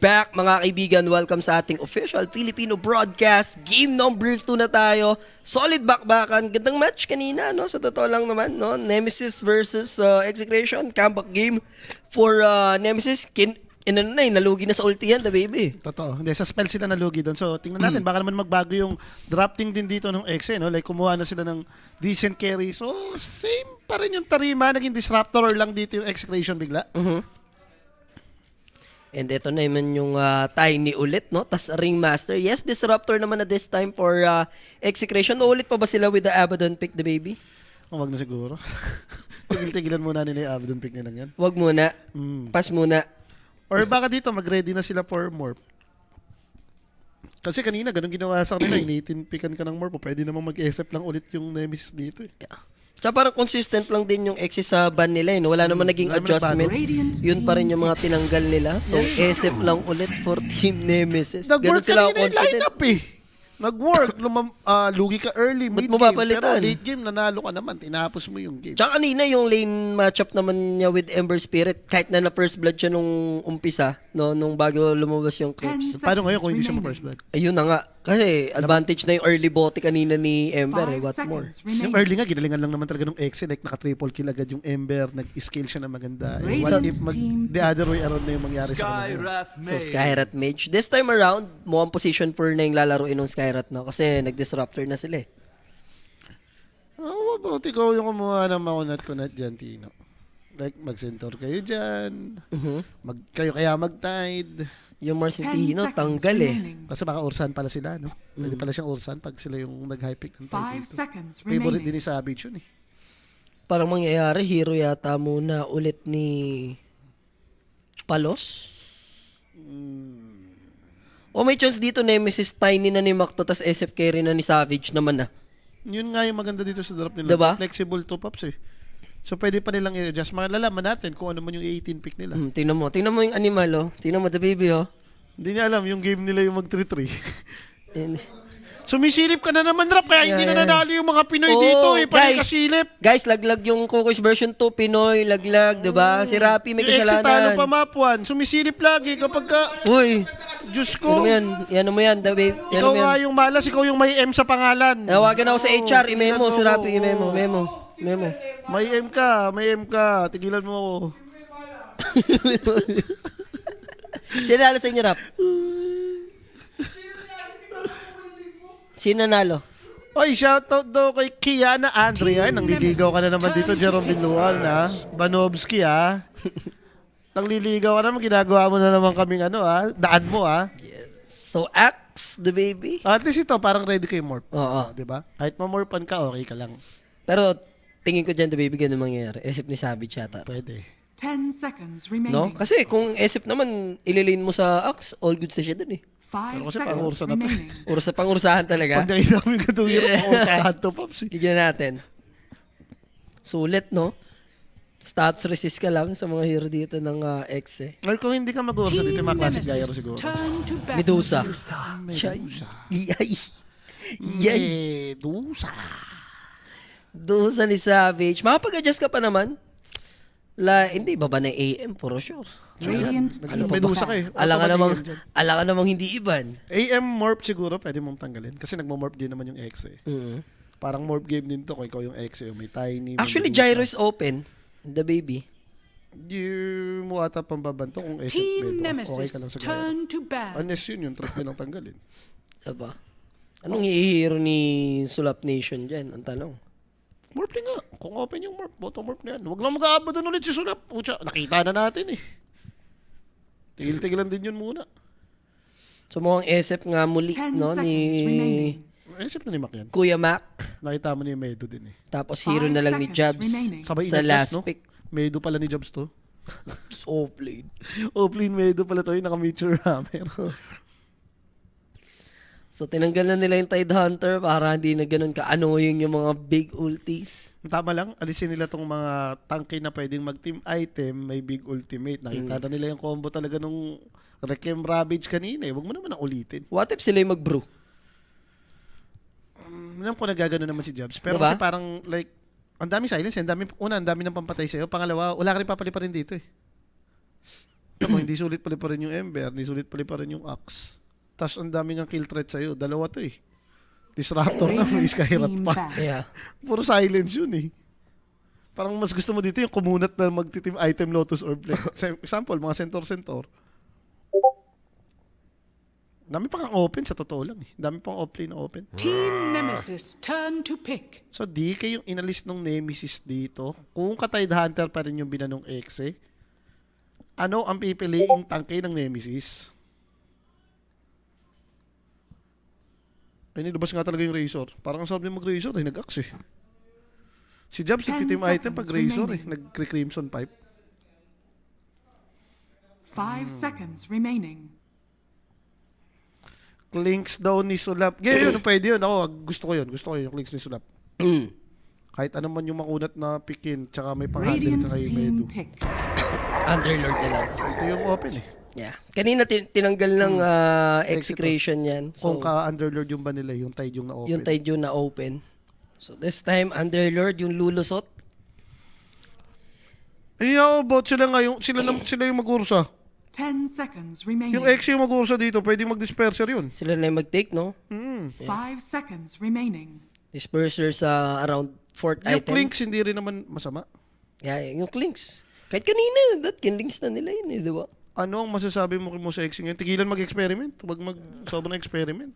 back mga kaibigan. Welcome sa ating official Filipino broadcast. Game number 2 na tayo. Solid bakbakan. Gandang match kanina, no? Sa totoo lang naman, no? Nemesis versus Execration. Comeback game for Nemesis. Nalugi na sa ulti yan, the baby. Totoo. Hindi, sa spell sila nalugi doon. So, tingnan natin. Baka naman magbago yung drafting din dito ng Exe, no? Like, kumuha na sila ng decent carry. So, same pa rin yung tarima. Naging disruptor lang dito yung Execration bigla. And ito na naman yung Tiny ulit, no? Tas Ringmaster. Yes, Disruptor naman na this time for Execration. Ulit pa ba sila with the Abaddon pick, the baby? Wag na siguro. Tigil-tigilan muna nila yung Abaddon pick nilang yan. Wag muna. Pass muna. Or baka dito, mag-ready na sila for Morph. Kasi kanina, ganun ginawa sa kanila. Initin pickan ka ng Morph. Pwede namang mag-SF lang ulit yung Nemesis dito. Yeah. Tsaka parang consistent lang din yung Exe sa ban nila. No? Wala naman naging adjustment. Yun pa rin yung mga tinanggal nila. So, SF lang ulit for Team Nemesis. Nag-work Ganun sila kanina yung confident. lineup eh. Nag-work. Lugi ka early, Ba't mid-game. mo papalitan? Pero late game, nanalo ka naman. Tinapos mo yung game. Tsaka kanina yung lane matchup naman niya with Ember Spirit, kahit na first blood siya nung umpisa, no, nung bago lumabas yung clips. Paano ngayon kung hindi siya ma-first blood? Ayun na nga. Kasi advantage na yung early bote kanina ni Ember. What more? Yung early nga, ginalingan lang naman talaga ng Exe. Like, naka-triple kill agad yung Ember. Nag-scale siya na maganda. What if the other way around na yung mangyari sa kanila? So, Skyrat Mage. This time around, mukhang position 4 na yung lalaroin ng Skyrat, no? Kasi nag-disruptor na sila eh. Oh, about ikaw yung kumuha ng makunat-kunat dyan, Tino. Like, mag-centaur kayo dyan. Kayo kaya mag-tide. Yung Marcentino, tanggal eh. Kasi baka Ursan pala sila, no? Pwede pala siyang Ursan pag sila yung nag-high pick ng tide 5 dito. seconds Favorite remaining. din ni Savage yun eh. Parang mangyayari, hero yata muna ulit ni Palos. O may chance dito, Nemesis, Tiny na ni Macto, tas SF carry na ni Savage naman na. Yun nga yung maganda dito sa drop nila. Diba? Flexible top-ups eh. So, pwede pa nilang i-adjust. Malalaman natin kung ano man yung 18 pick nila. Tingnan mo yung animal, oh. Tingnan mo the baby, oh. Hindi niya alam yung game nila yung mag-3-3. And, Sumisilip ka na naman, Rap, kaya hindi na nanalo yung mga Pinoy dito eh. Panay kasilip. Guys, laglag yung Coco's version 2, Pinoy, laglag, diba? Si Rapi may Yung exit talo pa kasalanan. mapuan. Sumisilip lagi kapag ka... Uy, Diyos ko. yan mo yan, the baby. Yan Ikaw mo nga yan. yung malas, ikaw yung may M sa pangalan. Nawagan ako sa HR, i-memo, si Rapi, i-memo, memo. May M ka. Tigilan mo ako. Sino nalo sa inyo, Rap? Sino nalo? Oy, shoutout daw kay Kiana Andrea. Nangliligaw ka na naman dito, Jerome Binual na. Banovsky Nangliligaw ka naman, ginagawa mo na naman kaming daan mo So, Axe, the baby. At least ito, parang ready kay Morph. Oo. Diba? Kahit mamorpan ka, okay ka lang. Pero, tingin ko dyan, the baby, ganun mangyayari. Isip ni Savage yata. Pwede. 10 seconds remaining. No? Kasi kung isip naman, ililin mo sa Axe, all good sa siya dun eh. 5 kasi seconds pang-ursa na to. remaining. Pangursahan talaga. Pag nakita mo yung katuliro, pausahan to, Pops. Bigyan natin. Sulit, no? Stats resist ka lang sa mga hero dito ng X eh. Or kung hindi ka mag-ursa dito, yung mga classic gyro siguro. Medusa. Yay. Yay. Medusa. Dusa ni Savage. Makapag-adjust ka pa naman. Hindi, baba na AM, for sure. Radiant Ano, team. Medusa ka eh. Alangan namang hindi iban. AM morph siguro, pwede mong tanggalin. Kasi nagmo-morph din naman yung X eh. Parang morph game din to kung ikaw yung X eh. May tiny. may Actually, Medusa. Gyro is open. The baby. Di mo ata pambabanto kung SF Team Medo. Okay Nemesis ka lang sa gyro. turn to ban. Unless yun, yung trap nilang tanggalin. Diba? Anong i-hero ni Sulap Nation dyan? Ang tanong. Morph din nga. Kung open yung morph, bottom morph na yan. Huwag lang mag-aabot doon ulit si Sulap. Pucha, nakita na natin eh. Tigil-tigilan din yun muna. So mukhang SF nga muli, 10 no? seconds Ni remaining. SF na ni Mac yan. Kuya Mac. Nakita mo ni Medo din eh. Tapos hero 5 na lang ni seconds Jabs remaining. Sabay sa inat last no? pick. Medo pala ni Jobs to. Offlane. Oplane Medo pala to. Yung naka-mature hammer. So tinanggal na nila yung Tide Hunter para hindi na ganun ka-annoying yung mga big ultis. Tama lang, alisin nila tong mga tanke na pwedeng mag-team item, may big ultimate. Nakita na nila yung combo talaga nung Requiem Ravage kanina eh. Huwag mo naman ang ulitin. What if sila yung mag-brew? Alam ko nagagano naman si Jobs. Pero Diba? kasi parang like, ang dami silence eh. Ang dami ng pampatay sa'yo. Pangalawa, wala ka rin papali pa rin dito eh. Tama, hindi sulit pala pa rin yung Ember, hindi sulit pala pa rin yung Axe. Tapos ang daming ang kill threat sa'yo. Dalawa to eh. Disruptor na, may Radiant Skyrat team pa. ban. Yeah. Puro silence yun eh. Parang mas gusto mo dito yung kumunat na magtitim item Lotus Orb. Example, mga Centaur. Dami pa kang open sa totoo lang eh. Dami pang offlane na open. Team Nemesis, turn to pick. So di kayong inalis ng Nemesis dito. Kung ka-Tide Hunter pa rin yung binanong Exe, ano ang pipiliing tangke ng Nemesis? Ay, nilabas nga talaga yung Razor. Parang ang sarap niya mag-Razor eh, nag-axe eh. Si Jabs 10 nagtitim item pag seconds Razor eh, remaining. nag-Crimson Pipe. 5 seconds remaining. Clinks daw ni Sulap. Yun, pwede yun. Ako, gusto ko yun yung Clinks ni Sulap. Kahit ano man yung makunat na pikin, tsaka may pang-handle Radiant ka kay team Medu. pick. Underlord na lang. Ito yung open eh. Yeah. Kanina tinanggal ng execration yan. So, Kung ka-Underlord yung ba nila, yung Tide yung na-open. yung tide yung na-open. So, this time, Underlord yung lulusot. Eh, how about sila nga yung, sila yung mag-ursa? 10 seconds remaining. Yung X yung mag-ursa dito, pwedeng mag-disperser yun. Sila na yung mag-take, no? 5 seconds remaining. Disperser sa around fourth Yung item. Clinks, hindi rin naman masama. Yeah, yung Clinks. Kahit kanina, kinlinks na nila yun eh, di ba? Ano ang masasabi mo sa X ngayon? Tigilan mag-experiment. Huwag sobrang experiment.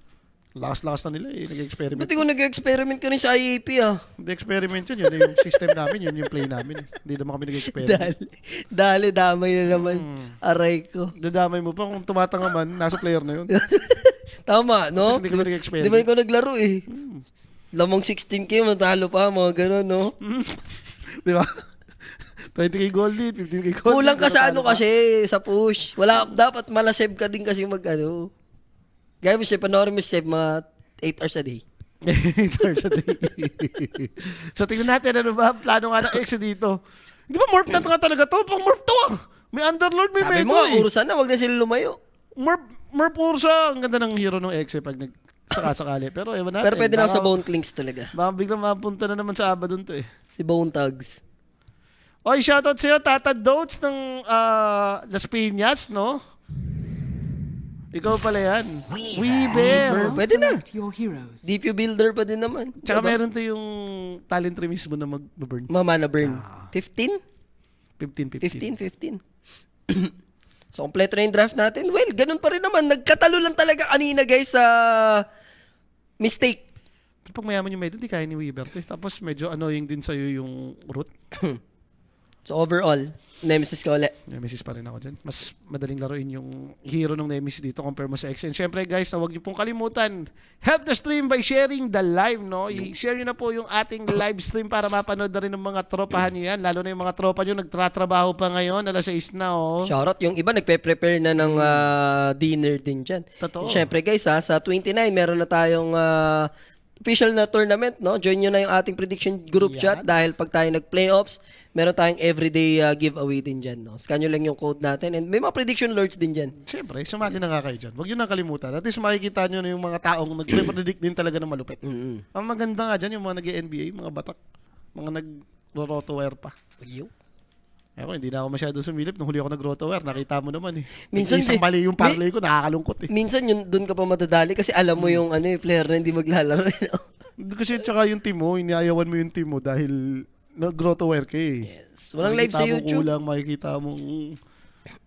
Lakas-lakas na nila eh, nag-experiment. Ba't ikaw nag-experiment ka rin sa IAP ah? Hindi experiment yun yung system namin, yun yung play namin. Hindi naman kami nag-experiment. Dali, damay na naman. Aray ko. Dadamay mo pa kung tumatanga man, nasa player na yun. Tama, no? Kasi hindi ka na nag-experiment. Di ba ikaw naglaro eh? Lamang 16K, matalo pa, mga gano'n, no? Di ba? 20k goldie, 15k goldie. Kulang ka sa ano Natalo kasi, sa push. Dapat malasave ka din kasi mag-ano. Gaya mo siya, panoorin mo siya mga 8 hours a day. 8 hours a day. So tingnan natin ano ba ang plano nga ng X dito. Di ba morph na nga talaga to? Pang morph to ah. May Underlord, may Sabi Medu mo, eh. urusan na, wag na sila lumayo. Morph Ursa. Ang ganda ng hero ng X pag nagsakasakali. Pero ewan natin. Pero pwede na ako sa Baka- Bone Clinks talaga. Baka biglang mapunta na naman sa Abaddon to eh. Si Bone Tugs. Oy, shoutout sa'yo, Tata Dotes ng Las Piñas, no? Ikaw pala yan. Weaver. Pwede na. Select your heroes. DP builder pa din naman. Tsaka Diba? meron to yung talent tree mismo na mag-burn. Mana burn. 15? 15. 15. So, kompleto na yung draft natin. Well, ganun pa rin naman. Nagkatalo lang talaga kanina, guys, sa mistake. Pero pag mayaman yung medyo, di kaya ni Weaver to eh. Tapos medyo annoying din sa'yo yung root. So, overall, Nemesis ka ulit. Nemesis pa rin ako dyan. Mas madaling laruin yung hero ng Nemesis dito compare mo sa X. And syempre guys, huwag niyo pong kalimutan, help the stream by sharing the live, no? I-share niyo na po yung ating live stream para mapanood na rin ng mga tropahan niyo yan. Lalo na yung mga tropa niyo, nagtratrabaho pa ngayon, alas 6 na, oh. Shoutout, yung iba nagpe-prepare na ng dinner din dyan. Totoo. Siyempre guys, sa 29, meron na tayong official na tournament, no? Join nyo na yung ating prediction group chat dahil pag tayo nag-playoffs, meron tayong everyday giveaway din dyan, no? Scan nyo lang yung code natin and may mga prediction lords din dyan. Syempre, sumali na nga kayo dyan. Huwag nyo nang kalimutan. At least makikita nyo na yung mga taong nagre-predict din talaga ng malupit. Ang maganda nga dyan, yung mga nag-NBA, mga batak, mga nag-rotoware pa. Ayaw. Ako, hindi na ako masyado sumilip. Nung huli ako nag-rotoware, nakita mo naman eh. Minsan, Isang mali yung parlay ko, nakakalungkot eh. Minsan yun, dun ka pa matadali kasi alam mo yung player na hindi maglalaro. Kasi tsaka yung team mo, iniayawan mo yung team mo dahil nag-rotoware ka eh. Yes. Walang live sa Makikita mo YouTube. Kulang, makikita mong...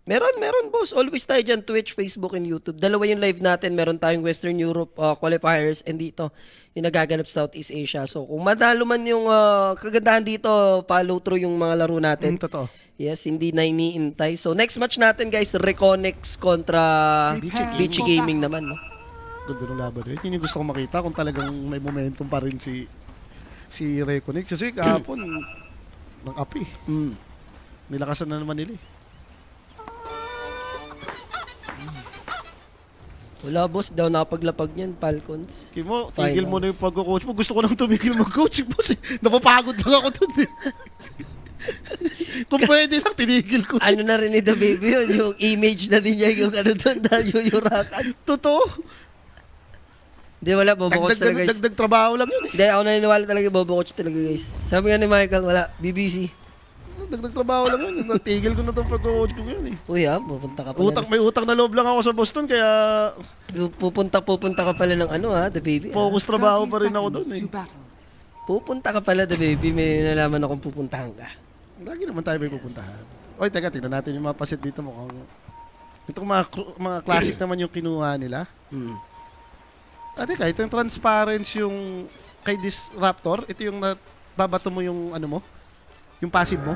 Meron boss. Always tayo dyan, Twitch, Facebook, and YouTube. Dalawa yung live natin. Meron tayong Western Europe qualifiers and dito, yung nagaganap sa Southeast Asia. So, kung madalo man yung kagandahan dito, follow through yung mga laro natin. Totoo. Yes, hindi na iniintay. So, next match natin, guys, Reconex kontra Beachy Gaming naman, no? Ganda ng laban eh. Yun yung gusto ko makita kung talagang may momentum pa rin si Reconex. Kasi kahapon, ng api. Nilakasan na naman nila eh. Wala, boss. Daw nakapaglapag niyan, Falcons. Kimo, tigil Finals. mo na yung pag-coach mo. Gusto ko nang tumigil mag-coach, boss eh. Napapagod lang ako dun eh. Kung pwede lang, tinigil ko. Ano na rin ni The Baby yun, yung image na din niya yung ano doon, yuyurakan. Totoo. Hindi, wala, bobo coach talaga, guys. Dagdag trabaho lang yun eh. Hindi, ako naniniwala talaga bobo coach talaga, guys. Sabi nga ni Michael, wala, BBC. dagdag trabaho lang yun. Natigil ko na itong pag-coach ko yun eh. Uy pupunta ka pala. May utang na loob lang ako sa Boston, kaya Pupunta ka pala ng The Baby. focus trabaho 30 pa rin ako doon seconds eh. to battle. Pupunta ka pala, The Baby. May nalaman akong pupuntahan ka. Lagi naman tayo may pupuntahan. Oy, teka, tingnan natin yung mga pasit dito mukhang. Itong mga classic naman yung kinuha nila. Teka, ito yung transparency yung kay Disruptor. Ito yung babato mo yung mo, yung passive mo.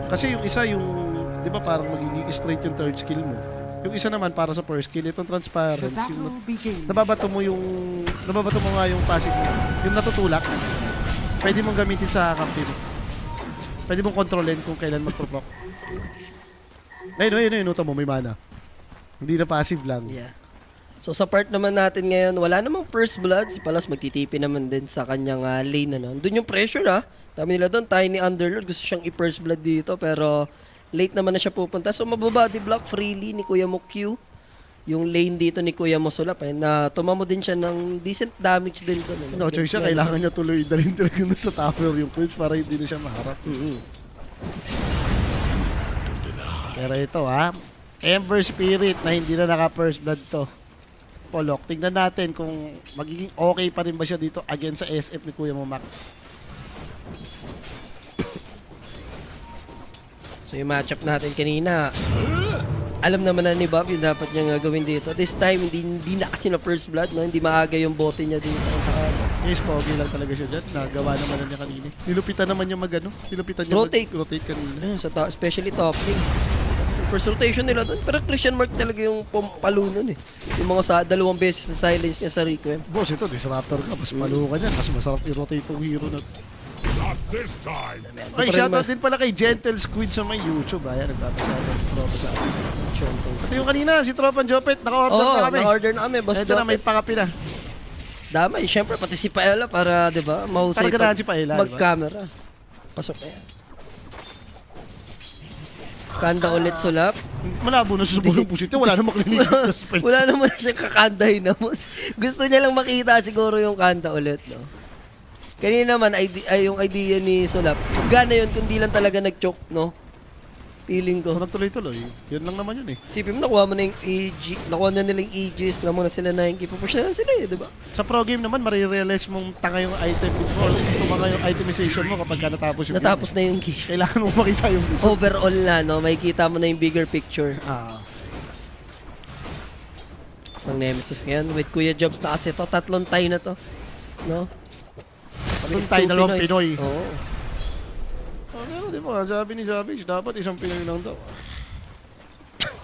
Kasi yung isa yung, di ba parang magiging straight yung third skill mo. Yung isa naman para sa first skill, itong The transparency. battle begins. Nababato mo nga yung passive mo. Yung natutulak, pwede mong gamitin sa campaign. Pwede mong kontrolin kung kailan mag-proc. Ayun, inuta mo, may mana. Hindi na passive lang. Yeah. So sa part naman natin ngayon, wala namang first blood. Si Palas magtitipi naman din sa kanyang lane. Doon yung pressure Dami nila doon, Tiny Underlord. Gusto siyang i-first blood dito pero late naman na siya pupunta. So mababody block freely ni Kuya mo Q. Yung lane dito ni Kuya mo Sulap. Na tumamo din siya ng decent damage din doon. No choice siya, kailangan niya tuloy dalhin talaga sa tower yung push para hindi na siya maharap. Pero ito Ember Spirit na hindi na naka-first blood to. Polok, tingnan natin kung magiging okay pa rin ba siya dito against sa SF ni Kuya mo Mac. So yung matchup natin kanina, alam naman na ni Bob yung dapat niya gawin dito. This time, hindi na kasi na first blood, no? Hindi maaga yung bote niya dito. Yes, pogi lang talaga siya dyan. Nagawa naman na niya kanina. Nilupitan naman niya nilupitan niya rotate kanina. Especially top lane. First rotation nila doon. Pero Christian Mark talaga yung palo nun eh. Yung mga dalawang beses na silence niya sa Requiem. Boss, ito, Disruptor ka. Mas maluho ka niyan. Mas masarap i-rotate yung hero na. Not this time. Ay, shoutout din pala kay Gentle Squid sa may YouTube. Ayan, nagpapashoutout si Tropa sa akin. So yung kanina, si Tropa Jopet, naka-order na kami. Na-order na kami. Boss Ito na, may pakapi na. Damay. Siyempre, pati si Paella para, di ba, mahusay Karga na si Paella, di ba? mag-camera. Pasok na yan. Kanda ulit Sulap. Malabo na sa bulong pusit. Wala namang klinikat. Wala naman siya kakanday na mo. Gusto niya lang makita siguro yung kanta ulit, no? Kanina naman, yung idea ni Sulap, gana yun kundi lang talaga nag-choke, no? Feeling ko. Tuloy-tuloy. Yun lang naman yun eh. Sipin mo, nakuha mo na yung EG, nakuha na nila yung Aegis, na muna sila na yung pupush na lang sila eh, di ba? Sa pro game naman, marirealize mong tanga yung item control. Tumanga yung itemization mo kapag ka natapos yung Natapos na yung game. Kailangan mo makita yung result. Overall na, no? Makikita mo na yung bigger picture. Ng Nemesis ngayon with Kuya Jobs na kasi to. Tatlong tie na to. No? Tatlong tie, dalawang Pinoy. Oo. Pero di ba, sabi ni Savage, dapat isang Pinoy lang daw.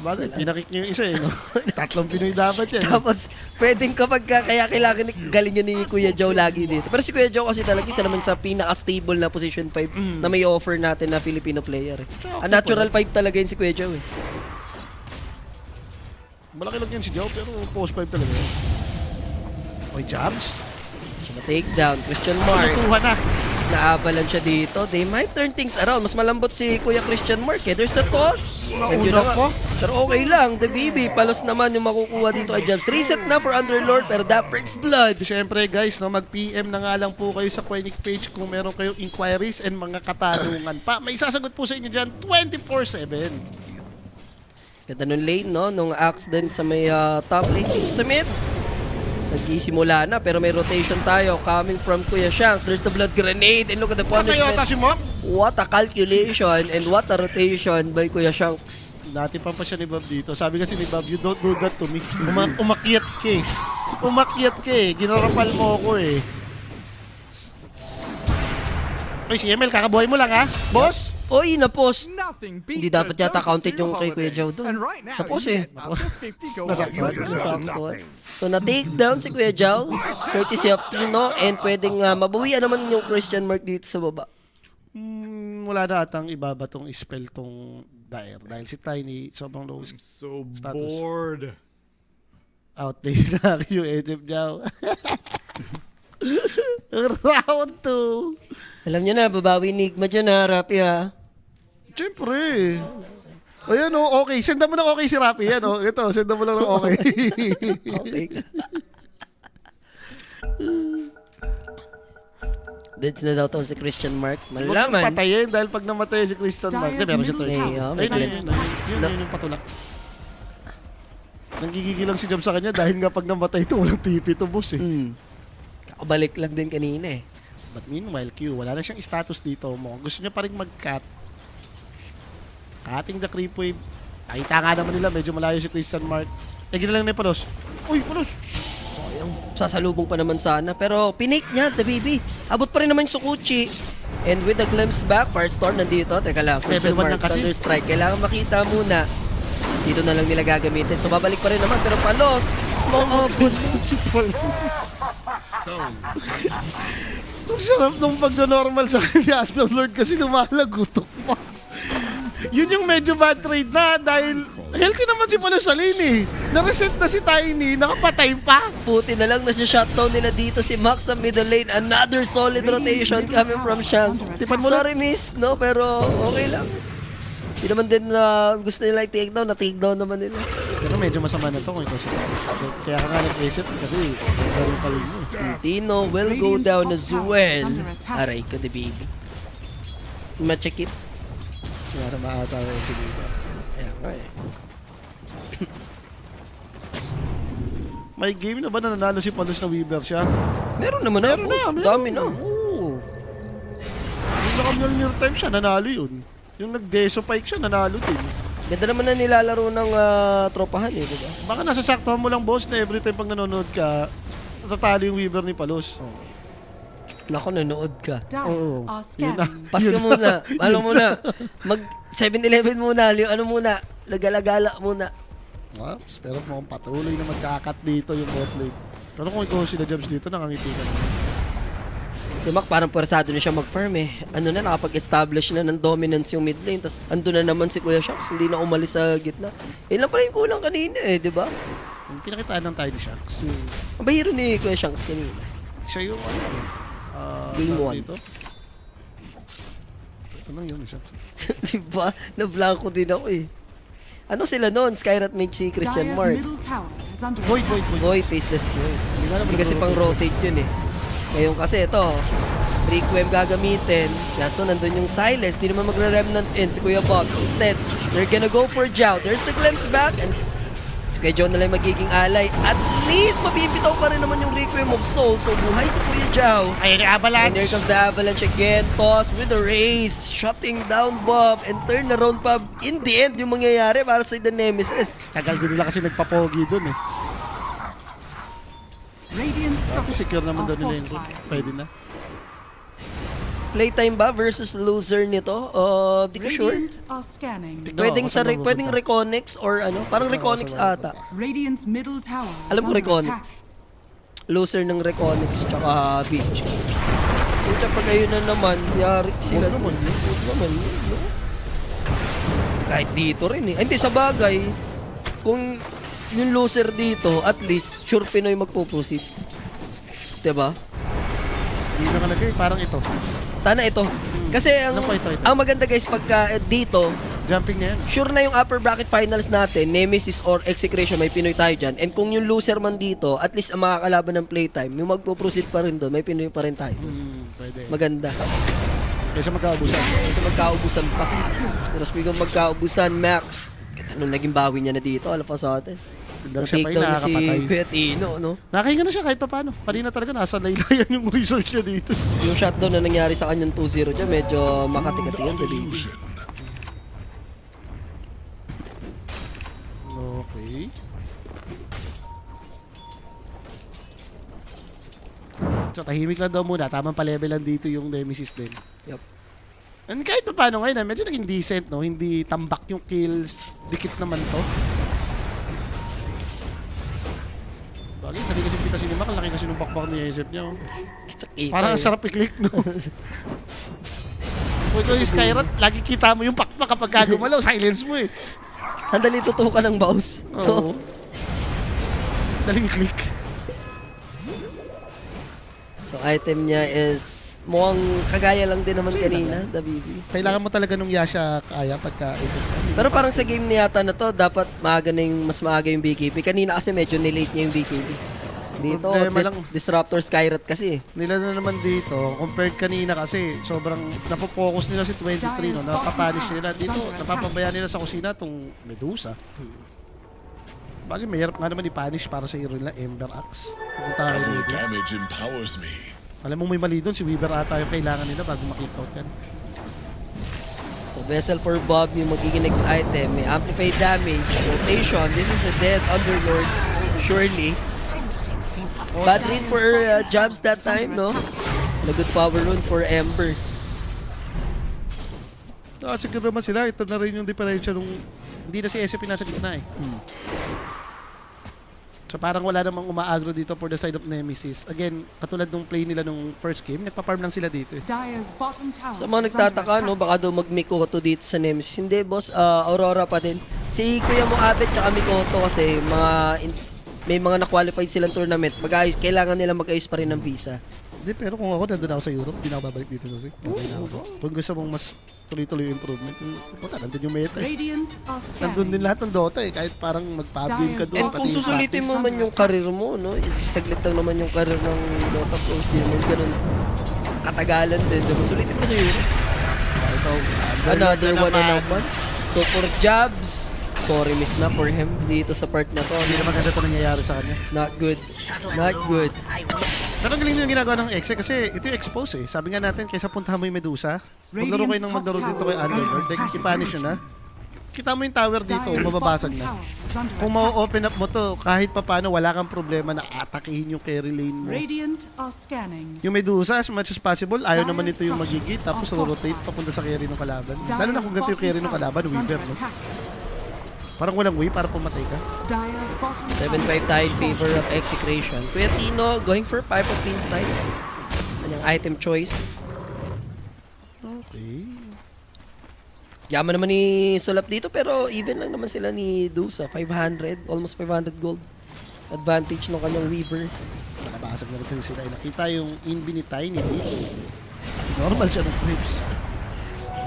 Bakit? Pinakik niyo yung isa eh, no? Tatlong Pinoy dapat yan. Tapos, pwedeng kaya kailangan galing yun ni Kuya Joe lagi dito. Pero si Kuya Joe kasi talaga isa naman sa pinaka-stable na position 5 na may offer natin na Filipino player. A natural 5 talaga yun si Kuya Joe eh. Malaki lang yan si Joe, pero post 5 talaga yun. Oy, Jabs? So, takedown, question mark. Natuhan na. Naabalan siya dito. They might turn things around. Mas malambot si Kuya Christian Mark eh. There's the toss. And yun na nga. Pero okay lang. The BB, palos naman yung makukuha dito kay Jabs. Reset na for Underlord, pero that breaks blood. Siyempre guys, no, mag-PM na nga lang po kayo sa Koenig page kung meron kayong inquiries and mga katanungan pa. May isasagot po sa inyo dyan 24/7. Ganda nung lane, no? Nung axe din sa may top lane. Sa mid. Nagsisimula na, pero may rotation tayo coming from Kuya Shanks. There's the blood grenade, and look at the punishment. Si Mok? What a calculation and what a rotation by Kuya Shanks. Dati pa siya ni Bob dito. Sabi kasi ni Bob, you don't do that to me. Umakyat ka eh. Umakyat ka eh. Ginarapal mo ako eh. Oy, si Emil, kakabuhay mo lang ha? Boss? Oy, na-post. Hindi Hindi dapat yata counted yung kay Kuya Joe doon. Tapos eh. Nasakto. So na-take down si Kuya Joe, courtesy of Tino, and pwedeng mabawian naman yung Christian Mark dito sa baba. Wala na atang ibaba tong spell tong Daer. Dahil si Tiny, sobrang low So status. bored. Outplay sa akin yung HF Jow. Round 2. Alam niyo na, babawi ni Igma dyan ha, Rapi ha. Siyempre. Ayan o, okay. Senda mo ng okay si Rapi. Yan o. Ito, senda mo lang ng okay. Okay. Deads na daw to si Christian Mark. Huwag mong Malalaman. patayin dahil pag namatay si Christian Mark, Dyer's meron siya middle turn. tower may Ayun, glimpse. yun yung patulak. Nanggigigil lang si Jam sa kanya dahil nga pag namatay ito, walang TP to boss eh. Kakabalik lang din kanina eh. But meanwhile, Q, wala na siyang status dito mo. Gusto niya pa rin mag-cut. Cutting the creep wave. Nakita nga naman nila, medyo malayo si Christian Mark. Gina lang na yung palos. Uy, palos! Sasalubong pa naman sana. Pero pinake niya, the baby. Abot pa rin naman yung Sukuchi. And with the glimpse back, Firestorm nandito. Teka lang, Christian Level 1 Mark, lang kasi. Thunderstrike. Kailangan makita muna. Dito na lang nila gagamitin. So babalik pa rin naman. Pero palos, maabot. Ang sarap nung pagno-normal sa kanya, Lord, kasi lumalagutok pa. Yun yung medyo bad trade na dahil healthy naman si Palos sa lane eh. Na-reset na si Tiny, nakapatay pa. Puti na lang na shutdown nila dito si Max sa middle lane. Another solid rotation coming from Shanks. Tipan mo Sorry miss, no? Pero okay lang. Hindi naman din na gusto nila i-takedown. Na-takedown naman nila. Pero medyo masama na to kung ito siya. Kaya ka nga nag-isip kasi sarili pa rin eh. Tino will go down as well. Aray ko, the baby. Ma-check it. Kaya maata ko yung dito. Ayan nga eh. May game na ba na nanalo si Palos na Weaver siya? Meron naman na, boss. Dami na. Oo. Yung nakamil time siya, nanalo yun. Yung nag-deso pike siya, nanalo din. Ganda naman na nilalaro ng tropahan eh, diba? Baka nasasaktuhan mo lang, boss, na every time pag nanonood ka, natatalo yung Weaver ni Palos. Naku, nanood ka. Oo. Dire are Yun na. scanning. Pas ka muna. Ano muna? Mag 7-Eleven muna. Yung ano muna? Lagala-gala muna. Ops, pero mukhang patuloy na magkakat dito yung bot lane. Pero kung ikaw sila Jobs dito, nakangiti ka naman. Si Mac parang pwersado na siya mag-farm eh. Ano na, nakapag-establish na ng dominance yung mid lane. Tapos ando na naman si Kuya Shanks. Hindi na umalis sa gitna. Yun lang pala yung kulang kanina eh, di ba? Yung pinakitaan ng Tiny Sharks. Ang bahiro ni Kuya Shanks kanina. Siya yung Game tawag 1. dito. Ito lang yun, Sharks. Diba? Na-blanco din ako eh. Ano sila noon? Skyrat made si Christian Dire's Mark. middle tower is under Void, attack. void, void. Boy, faceless boy. Hindi nga naman Hindi kasi pang rotate yun eh. Ngayon kasi ito, Requiem gagamitin. Kaso nandun yung Silas. Di naman magre-remnant in si Kuya Bob. Instead, they're gonna go for Jao. There's the glimpse back. And si Kuya John na lang magiging alay. At least, mabibitaw pa rin naman yung Requiem of Soul. So, buhay si Kuya Jao. Ayun yung And Avalanche. here comes the Avalanche again. Toss with the race. Shutting down Bob. And turn around pa. In the end, yung mangyayari para sa The Nemesis. Tagal din nila kasi nagpapogi dun eh. Radiant Secure structures naman are doon nila yung fortified. pwede na. Playtime ba versus loser nito? Di ko sure. Radiant are scanning. Pwedeng ako sa pwedeng mapupunta. Reconnects or ano, parang Reconnects ata. Radiant's middle tower is Alam ko under Reconnects. Loser ng Reconnects tsaka Beach. Pucha pag ayun na naman, yari sila. Huwag naman. Huwag naman, no? Kahit dito rin eh. Ay, hindi, sa bagay, kung yung loser dito, at least, sure Pinoy magpo-proceed. Diba? Hindi na kalagay, parang ito. Sana ito. Kasi ang, Ano pa ito? ang maganda guys, pagka dito, Jumping na yan. sure na yung upper bracket finals natin, Nemesis or Execration, may Pinoy tayo dyan. And kung yung loser man dito, at least ang makakalaban ng playtime, yung magpo-proceed pa rin doon, may Pinoy pa rin tayo. Pwede. Maganda. Kaysa magkaubusan. Kasi magkaubusan pa. Pero speaking of magkaubusan, Mac, ganda nung naging bawi niya na dito, alam pa sa atin. Biglang siya pa yung Na-takedown na si nakakapatay. Kuya Tino, no? Nakahinga na siya kahit pa paano. Kanina talaga nasa laylayan yung research niya dito. Yung shutdown na nangyari sa kanyang 2-0 dyan, medyo makatikati yun, the baby. Okay. So tahimik lang daw muna. Tamang pa-level lang dito yung Nemesis din. Yup. And kahit pa paano ngayon, medyo naging decent, no? Hindi tambak yung kills. Dikit naman to. Bagay, hindi kasi kita si Mac. Ang laki kasi nung bakbak ni Ezep niya. Oh. Kita-kita. Parang ang eh. sarap i-click, no? Kung ikaw yung Skyrat, lagi kita mo yung pakpak kapag gumalaw. Silence mo eh. Ang dali tutukan ng mouse. Oo. Daling i-click. So, item niya is mukhang kagaya lang din naman kanina, the baby. Kailangan mo talaga nung Yasha kaya pagka Ezep. Pero parang sa game niya yata na to, dapat maaga na yung, mas maaga yung BKB. Kanina kasi medyo nilate niya yung BKB. Dito, Problema lang. Disruptor Skyrat kasi. Nila na naman dito, compared kanina kasi, sobrang napofocus nila si 23, no? Napapanish nila. Dito, napapabayaan nila sa kusina itong Medusa. Bagay, mahirap nga naman i-punish para sa hero nila, Ember Axe. Pupunta kayo Double dito. damage empowers me. Alam mo may mali doon, si Weaver ata yung kailangan nila bago ma-kick out yan. So, Vessel for Bob yung magiging next item. May amplified damage, rotation. This is a dead Underlord, surely. Bad read for Jabs that time, no? And a good power rune for Ember. Siguro naman sila, ito na rin yung diferensya nung hindi na si SCP nasa gitna eh. So parang wala namang umaagro dito for the side of Nemesis. Again, katulad nung play nila nung first game, nagpa-farm lang sila dito eh. Dire's bottom tower Sa mga is under nagtataka, no, attack. baka daw mag-Mikoto dito sa Nemesis. Hindi, boss, Aurora pa din. Si Kuya mo Abet tsaka Mikoto kasi may mga na-qualified silang tournament. Kailangan nila mag-ayos pa rin ng visa. Hindi, pero kung ako nandun ako sa Europe, hindi na ako babalik dito sa SIG. Okay na ako. Kung gusto mong mas tuloy-tuloy yung improvement, puta, nandun yung meta eh. Radiant are Nandun din scanning. lahat ng Dota eh, kahit parang mag-pub-game ka doon. And kung pati yung susulitin practice. mo man yung karir mo, no? Saglit lang naman yung karir ng Dota Pros. Di naman ganun katagalan din. Diba? Sulitin mo sa Europe. Ito, Another na one on naman. one. So for Jabs, sorry miss na for him dito sa part na to. Hindi naman ganda ito nangyayari sa kanya. Not good. Not good. Pero ang galing yung ginagawa ng Exe kasi ito yung expose eh. Sabi nga natin, kaysa puntahan mo yung Medusa, maglaro kayo ng maglaro dito kay Underlord, like i-punish nyo na. Kita mo yung tower dito, Dire's mababasag bottom na. tower is under Kung attack. ma-open up mo to, kahit pa paano, wala kang problema na atakihin yung carry lane mo. Radiant are scanning. Yung Medusa, as much as possible, ayaw naman ito yung magigit, tapos rotate papunta sa carry ng kalaban. Lalo na kung ganito yung carry ng kalaban, Weaver, no? Parang walang way para pumatay ka. Dire's bottom 7-5 tayo in favor of Execration. Kuya Tino going for Pipe of Inside. Kanyang item choice. Okay. Yaman naman ni Sulap dito pero even lang naman sila ni Dusa. 500, almost 500 gold. Advantage ng kanyang Weaver. Nakabasag na rin kasi sila. Nakita yung Infinity ni dito. Normal siya ng clips.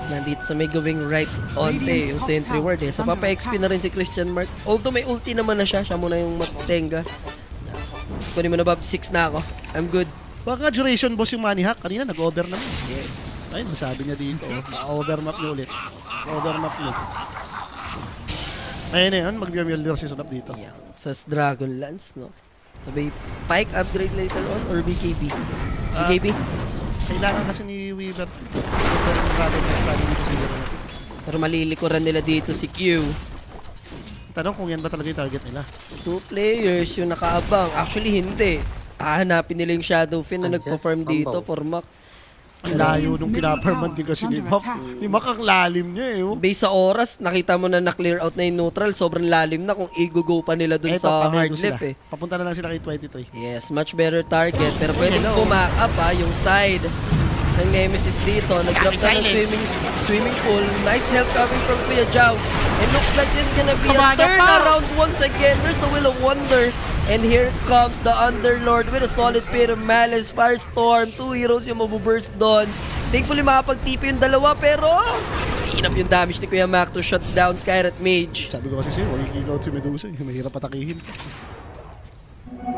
Yan dito sa may going right onte yung sentry ward eh. So papa-XP na rin si Christian Mark. Although may ulti naman na siya muna yung Matenga. Kunin mo na Bob, 6 na ako. I'm good. Baka duration boss yung money hack. Kanina nag-over naman. Yes. Ay, masabi niya dito. Na-overmap niya ulit. Overmap niya. Ayun na yun. Mag-Mjolnir si Sunap dito. Yan. Sa Dragon Lance, no? Sabi, Pike upgrade later on or BKB? BKB? Kailangan kasi ni Weaver. Pero yung Dragon Lance lagi dito sa Zero. Pero malilikuran nila dito si Q. Tanong kung yan ba talaga yung target nila. 2 players yung nakaabang. Actually, hindi. Hanapin nila yung Shadow Fin na nagpa-farm dito for Mac. Ang layo nung pinaparman din kasi ni Mac. Ni Mac ang lalim niya eh. Oh. Based sa oras, nakita mo na na-clear out na yung neutral. Sobrang lalim na kung i-go pa nila dun Eto, sa pamay hard ko sila. lip eh. Papunta na lang sila kay 23. Yes, much better target. Pero pwede pumak up yung side ng Nemesis dito. Nag-drop na ng swimming pool. Nice help coming from Kuya Jao. And looks like this is gonna be a Kabanya turn pa! around once again. There's the Will of Wonder. And here comes the Underlord with a solid spear of Malice, Firestorm. 2 heroes yung mabuburst doon. Thankfully makapag-TP yung dalawa pero hinap yung damage ni Kuya Mac to shut down Skyrat Mage. Sabi ko kasi sa'yo, magiging out si Medusa. Mahirap patakihin.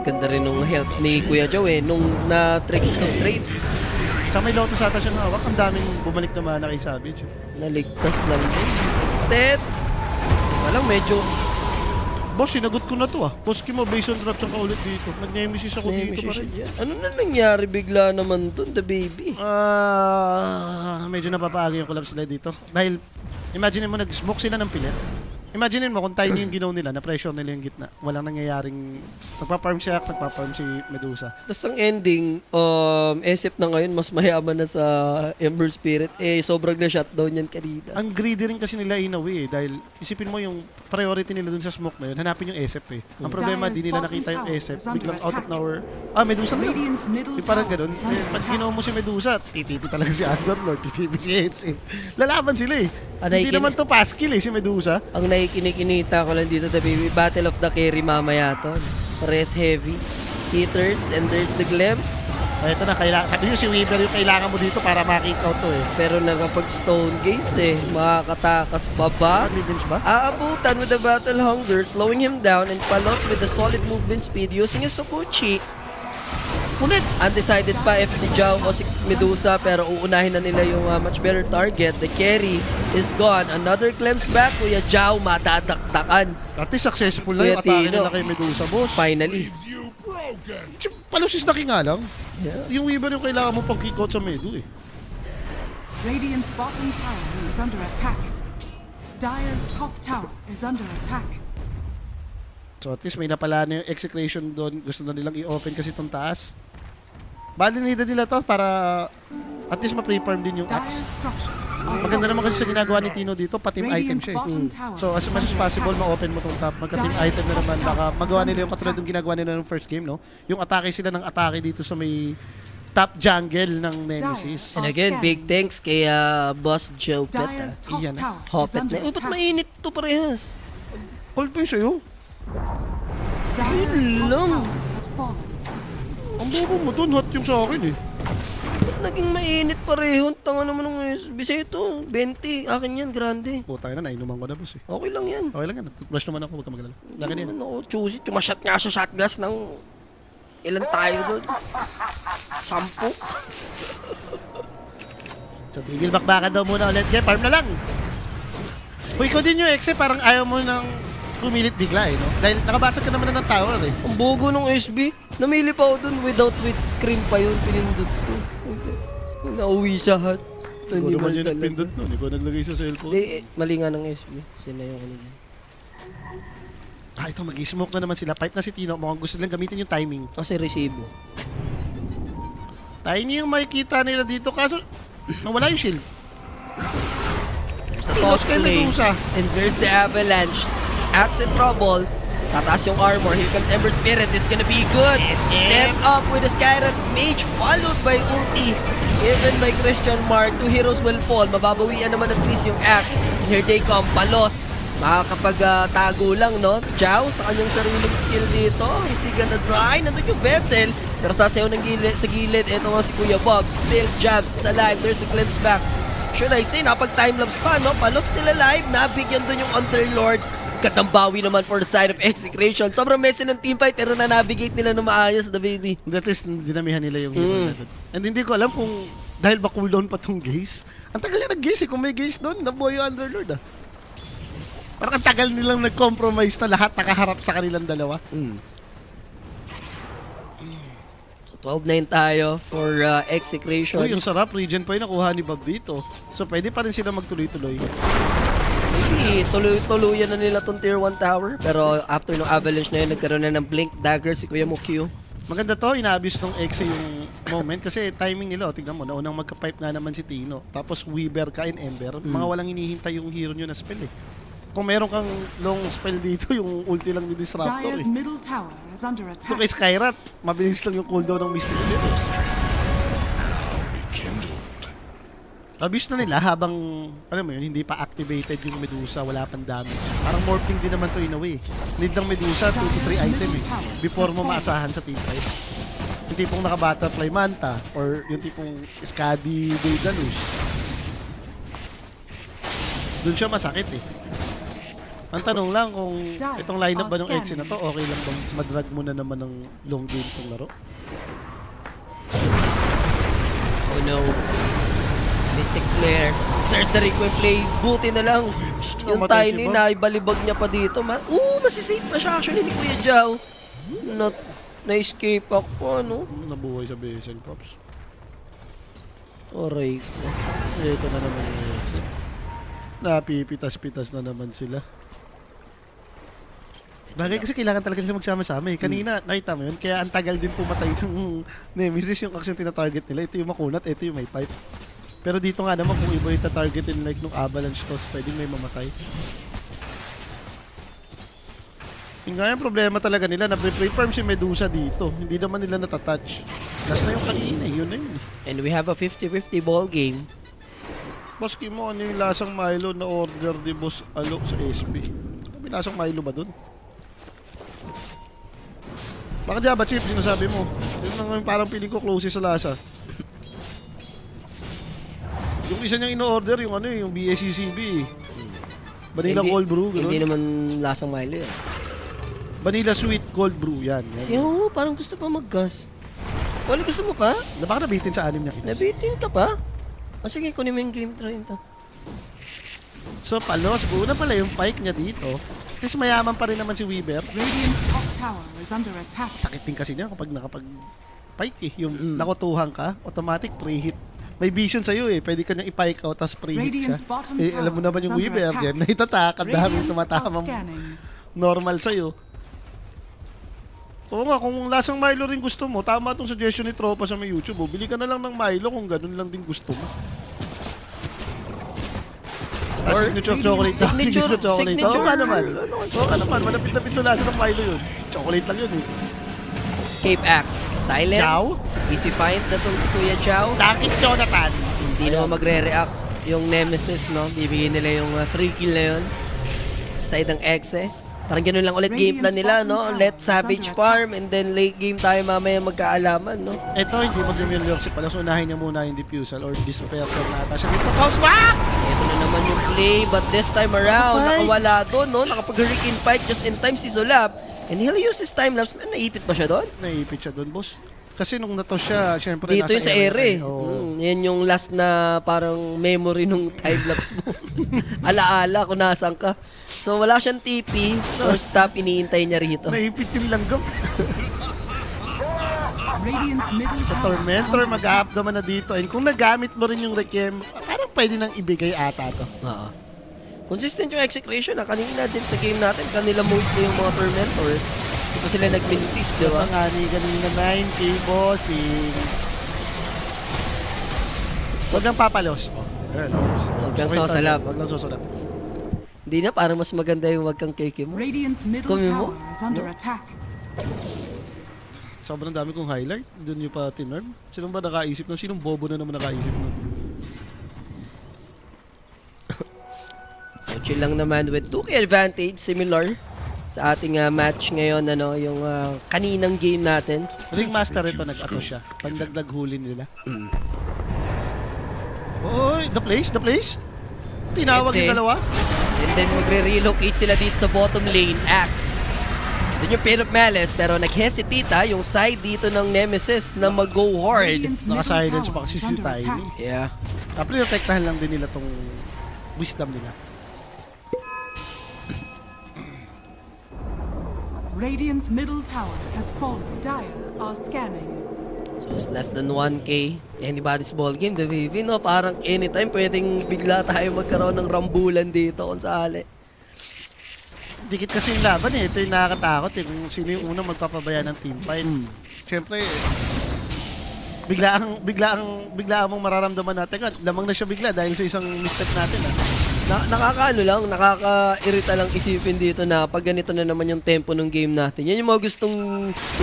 Ganda rin nung health ni Kuya Joe eh, nung na-trick sa trade. Sa may Lotus ata siyang hawak, ang daming bumalik na mana kay Savage. Naligtas lang din. Instead, walang medyo Boss, sinagot ko na to ah. Boss mo, based on drops ang kaulit dito. Nag-nemesis ako dito pa rin. ano na nangyari bigla naman dun, the baby? Medyo napapaagi yung collapse nila dito. Dahil, imagine mo, nag-smoke sila ng pilit. Imagine mo kung tiny yung ginaw nila, na-pressure nila yung gitna. Walang nangyayaring, nagpa-farm si Axe, nagpa-farm si Medusa. Tapos ang ending, SF na ngayon, mas mayaman na sa Ember Spirit. Eh, sobrang na-shutdown yan kanina. Ang greedy rin kasi nila in a way eh, dahil isipin mo yung priority nila dun sa smoke na yun, hanapin yung SF eh. Ang problema, di nila nakita yung SF, biglang out of nowhere. Medusa na lang. Radiant's middle Yung parang tower ganun. is under Pag attack. ginawa mo si Medusa, titipi talaga si Underlord, titipi si SF. Lalaban sila eh. Anay, Hindi naman to pass kill eh, si Medusa. Ang nakikinikita ko lang dito, the baby, Battle of the Carry mamaya to. Pares heavy. Hitters, and there's the glimpse. Ito na, sabi nyo si Weaver yung kailangan mo dito para ma-kick out to eh. Pero nakapag-stone gaze eh. Makakatakas pa ba? Mid-range ba? Aabutan with the battle hunger, slowing him down, and Palos with the solid movement speed using his Sokuchi. Punit! Undecided pa if si Zhao o si Medusa, pero uunahin na nila yung much better target. The carry is gone. Another glimpse back, Kuya Zhao madadakdakan. At least successful na yung Kuya atake Tino. nila kay Medusa, boss. Finally. You broken. Palusis na nga lang. Yeah. Yung Weaver yung kailangan mo pag kick out sa Medu eh. Radiant's bottom tower is under attack. Dire's top tower is under attack. So at least may napala na yung execution doon. Gusto na nilang i-open kasi itong taas. Bali needed nila to para at least ma-prefarm din yung Dire's axe. structures are Maganda naman kasi sa ginagawa ni Tino dito, pa-team item Radiant's siya eh. bottom tower So as much as is under possible, attack. ma-open mo tong top. Magka-team item na naman. Baka magawa nila yung katulad ng ginagawa nila ng first game, no? Yung atake sila ng atake dito sa may top jungle ng Nemesis. And again, big thanks kay Boss Joe Pet. Dire's top Iyan na. tower is Hopet under na. Ba't attack. mainit to parehas? Cold pa yun sa'yo. Dire's top lang. tower has fallen. Ang bobo mo dun, hot yung sa akin eh. Ba't naging mainit pareho? Tanga naman ng USB ito. 20. Akin yan, grande. Putang na, nainuman ko na boss eh. Okay lang yan. Okay lang yan. Brush naman ako, huwag ka magalala. Laki na yan. Ano, choosy. Tumasyat nga siya shot glass ng... Ilan tayo doon? 10? So tigil bakbakan daw muna ulit. Okay, farm na lang. Uy, ko din yung exe, parang ayaw mo nang pumilit bigla eh, no? Dahil nakabasag ka naman na ng tower eh. Ang bogo ng USB. Namili pa ako doon without whipped cream pa yun. Pinindot ko. Nauwi siya hat. Ikaw naman yung nagpindot nun. Ikaw naglagay sa cellphone. Hindi, mali nga ng USB. Sila yung kanina. Ito, mag-smoke na naman sila. Pipe na si Tino. Mukhang gusto nilang gamitin yung timing. Kasi resibo. Tiny yung makikita nila dito. Kaso, nawala yung shield. Sa Pilos toss kay play. Medusa. And there's the avalanche. Axe in trouble. Tataas yung armor. Here comes Ember Spirit. This is gonna be good. Set up with a Skyrat Mage followed by ulti. Given by Christian Mark. 2 heroes will fall. Mababawian naman at least yung Axe. And here they come. Palos. Makakapag-tago lang, no? Zhao sa kanyang sariling skill dito. Is he gonna die? Nandun yung vessel. Pero sasayaw ng sa gilid. Ito nga si Kuya Bob. Still jabs. Is alive. There's a glimpse back. Should I say, napag-timelapse pa, no? Palos still alive. Nabigyan dun yung Underlord. Gandang bawi naman for the side of Execration. Sobrang messy ng teamfight pero na-navigate nila na maayos, the baby. At least, dinamihan nila yung hero na doon. And hindi ko alam kung dahil ba cooldown pa tong gaze. Ang tagal niya nag-gaze eh. Kung may gaze doon, nabuhay yung Underlord ah. Parang ang tagal nilang nag-compromise na lahat nakaharap sa kanilang dalawa. So 12-9 tayo for Execration. Uy, yung sarap. Regen pa yung nakuha ni Bob dito. So pwede pa rin sila magtuloy-tuloy. Maybe tuloy-tuluyan na nila tong tier 1 tower. Pero after ng avalanche na yun, nagkaroon na ng blink dagger si Kuya Mukyu. Maganda to, inaabuse ng Exe yung moment kasi timing nila, tignan mo, naunang magka-pipe nga naman si Tino. Tapos Weaver ka in Ember, mga walang hinihintay yung hero nyo na spell eh. Kung meron kang long spell dito, yung ulti lang ni Disruptor Dire's eh. middle tower is under Ito attack. kay Skyrat, mabilis lang yung cooldown ng Mystic Universe. Abuse na nila habang, alam mo yun, hindi pa activated yung Medusa, wala pang damage. Parang morphing din naman to in a way. Need ng Medusa, 2 to 3 item eh. Before mo maasahan sa teamfight. Yung tipong naka-butterfly manta, or yung tipong Skadi Daedalus. Doon siya masakit eh. Ang tanong lang kung itong lineup ba ng Exe na to, okay lang bang madrag mo na naman ng long game itong laro? Oh no. Mystic Flare. There's the Requiem play. Buti na lang. Yung Namatay Tiny si Bob. na ibalibag niya pa dito. Masisave pa siya actually ni Kuya Zhao. Na-escape ako, ano? Nabuhay sa BSN Props. Aray ko. Ito na naman yung Exe. Napipitas-pitas na naman sila. Bagay kasi kailangan talaga sila magsama-sama eh. Kanina, nakita mo yun, kaya ang tagal din pumatay ng Nemesis yung action tina-target nila. Ito yung makunat, ito yung may pipe. Pero dito nga naman, kung iba yung ta-targetin like nung avalanche toss, pwedeng may mamatay. Yung nga yung problema talaga nila, na-pre-farm si Medusa dito. Hindi naman nila natatouch. Last na yung kanina, yun na yun eh. And we have a 50-50 ball game. Boss Kimo, ano yung lasang Milo na order ni Boss Alo sa SB? May lasang Milo ba dun? Bakit Java Chief, sinasabi mo? Yung parang feeling ko closest sa lasa. Yung isa niyang in-order, yung yung BSCCB. Vanilla Hindi- cold brew, gano'n. Hindi naman lasang Milo yun. Vanilla sweet cold brew, yan. Oo, parang gusto pa mag-gas. Wala, gusto mo pa? Baka nabitin sa anim niya. Nabitin ka pa? O sige, kunin mo yung game try ito. So, palos, una pala yung pike niya dito. At least mayaman pa rin naman si Weaver. Radiant's top tower is under attack. Sakit din kasi niya kapag nakapag-pike eh. Yung nakutuhan ka, automatic pre-hit. May vision sa'yo eh. Pwede ka niyang i-pike out, tapos pre-hit siya. Radiant's bottom Eh, tower alam mo naman yung is under Weaver, attack. yan na itatak. Ang daming Radiant are tumatamang scanning. normal sa'yo. Oo nga, kung lasang Milo rin gusto mo, tama itong suggestion ni Tropa sa may YouTube. Bili ka na lang ng Milo kung ganun lang din gusto mo. Or Signature chocolate. signature- chocolate. Oo signature. nga naman. Oo nga naman. Malapit-lapit sa lasa ng Milo yun. Chocolate lang yun eh. Escape Act. Silence. Chow? Easy find na tong si Kuya Chow. Dakit Jonathan. Hindi naman magre-react yung Nemesis, no? Bibigyan nila yung 3 kill na yun. Side ng Exe. Parang ganun lang ulit game plan nila, no? Let Savage farm and then late game tayo mamaya magkaalaman, no? Ito, hindi mag-familiar si Palos. Unahin niya muna yung diffusal or dispersal na ata siya dito. Toss back! Ito na naman yung play, but this time around, Kapay. nakawala doon, no? Nakapag-hurricane fight just in time si Solap. And he'll use his time-lapse. Naipit ba siya doon? Naipit siya doon, boss. Kasi nung natos siya, syempre Dito yun sa ere. Oo. Yan yung last na parang memory nung time-lapse mo. Alaala kung nasan ka. So wala siyang TP. First stop, iniintay niya rito. Naipit yung langgam. Radiant's middle Sa tower is Tormentor, under mag-up naman na dito. And kung nagamit mo rin yung Requiem, parang pwede nang ibigay ata to. Oo. Consistent yung execution. Kanina din sa game natin, kanila mostly yung mga Tormentors. Di ba sila nag-mintis, di ba? Pangani kanina 9K bossing. Huwag kang papalos. Oh, Huwag kang sosalap. Huwag lang sosalap. Hindi na, parang mas maganda yung wag kang keke mo. Radiant's middle Kumi mo? tower is under attack. Sobrang dami kong highlight. Doon yung pa tinarm. Sinong ba nakaisip nun? Sinong bobo na naman nakaisip nun? So chill lang naman with 2K advantage, similar sa ating match ngayon, ano, yung kaninang game natin. Ringmaster ito, nag-ato siya. Pandagdag huli nila. Oy, the place? Tinawag Ete. yung dalawa? And then magre-relocate sila dito sa bottom lane, Axe. Doon yung Pain of Malice, pero nag-hesitate yung side dito ng Nemesis na mag-go hard. Radiant's middle Naka-silence pa tower kasi is si under attack. Tiny. Yeah. Protektahan lang din nila tong wisdom nila. Radiant's middle tower has fallen. Dire are scanning. So it's less than 1K. Anybody's ball game, the VV, no? Parang anytime pwedeng bigla tayo magkaroon ng rambulan dito kung sakali. Dikit kasi yung laban eh. Ito yung nakakatakot eh. Kung sino yung unang magpapabaya ng team fight. Siyempre, bigla mong mararamdaman natin. Lamang na siya bigla dahil sa isang mistake natin. Nakakaano lang, nakaka-irita lang isipin dito na pag ganito na naman yung tempo ng game natin. Yan yung mga gustong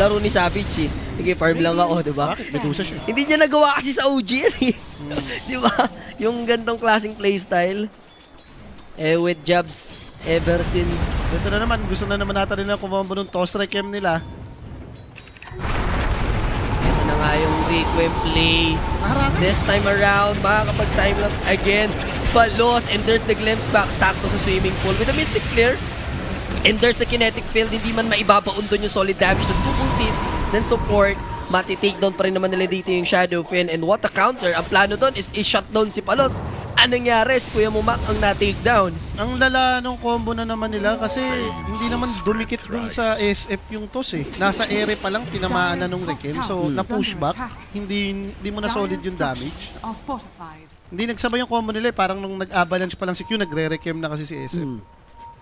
laro ni Savage eh. Sige, farm lang ako, di ba? Bakit? Medusa siya. Hindi niya nagawa kasi sa OG yan eh. Di ba? Yung gantong klaseng playstyle. With jabs ever since. Ito na naman, gusto na naman natin nila kumambo ng toss requiem nila. Ito na nga yung Requiem play. This time around, makakapag-timelapse again. Palos, and there's the glimpse back sakto sa swimming pool with a Mystic Flare. And there's the kinetic field, hindi man maibabaon doon yung solid damage ng 2 ultis ng support. Mati-takedown pa rin naman nila dito yung Shadow Fin. And what a counter. Ang plano doon is i-shutdown si Palos. Anong nangyari? Si Kuya Mumak ang na-takedown. Ang lala nung combo na naman nila kasi hindi naman dumikit dun sa SF yung toss eh. Nasa ere pa lang, tinamaan na nung Requiem. So, na-pushback. Hindi mo na solid yung damage. Structures are fortified. Hindi nagsabay yung combo nila eh. Parang nung nag-avalanche pa lang si Q, nagre-Requiem na kasi si SF.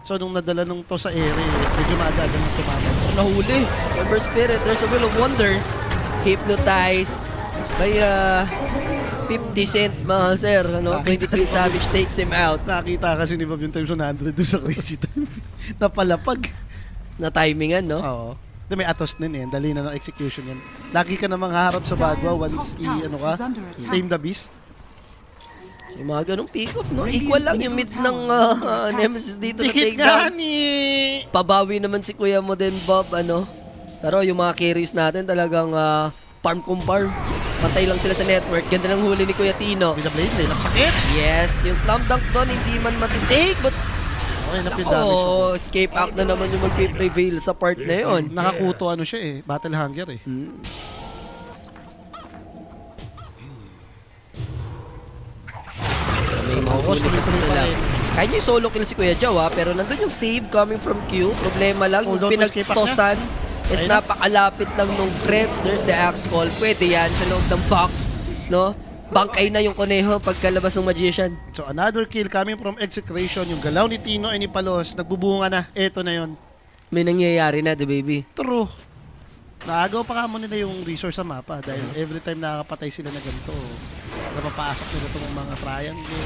So, nung nadala nung toss sa ere, medyo maaga nung tumama. Nahuli. Ember Spirit, there's a Will of Wonder. Hypnotized by 50 Cent, mga sir. Ano? 23 Savage takes him out. Nakita kasi ni Bob yung times 100 dun sa crazy time. Napalapag. Na timingan, no? Oo. Di, may atos din eh. Dali na ng execution yan. Lagi ka namang haharap sa bagwa once tame the beast. Yung mga ganong pick-off, no? Equal lang yung mid ng Nemesis dito sa Dikit nga takedown. ni... Pabawi naman si Kuya mo din, Bob, ano? Pero yung mga carries natin talagang farm kung farm. Patay lang sila sa network. Ganda ng huli ni Kuya Tino. Binablade, eh. Nagsakit. Yes, yung slam dunk doon hindi man matitake, but Okay, napin damage. oh, escape out na naman yung mag-prevail sa part na yun. Nakakuto ano siya eh. Battle hunger eh. May mahuhuli kasi sila. Kaya nyo yung solo kill si Kuya Jow, pero nandun yung save coming from Q. Problema lang, yung Hold on, escape back pinagtosan is Ayun na. napakalapit lang nung Krebs. There's the axe call. Pwede yan sa loob ng box. No? Bangkay na yung Conejo pagkalabas ng Magician. So another kill coming from Execration. Yung galaw ni Tino ay ni Palos. Nagbubunga na. Eto na yon. May nangyayari na, the baby. True. Naagaw pa kamo nila yung resource sa mapa dahil every time nakakapatay sila na ganito, napapasok nila itong mga triangle.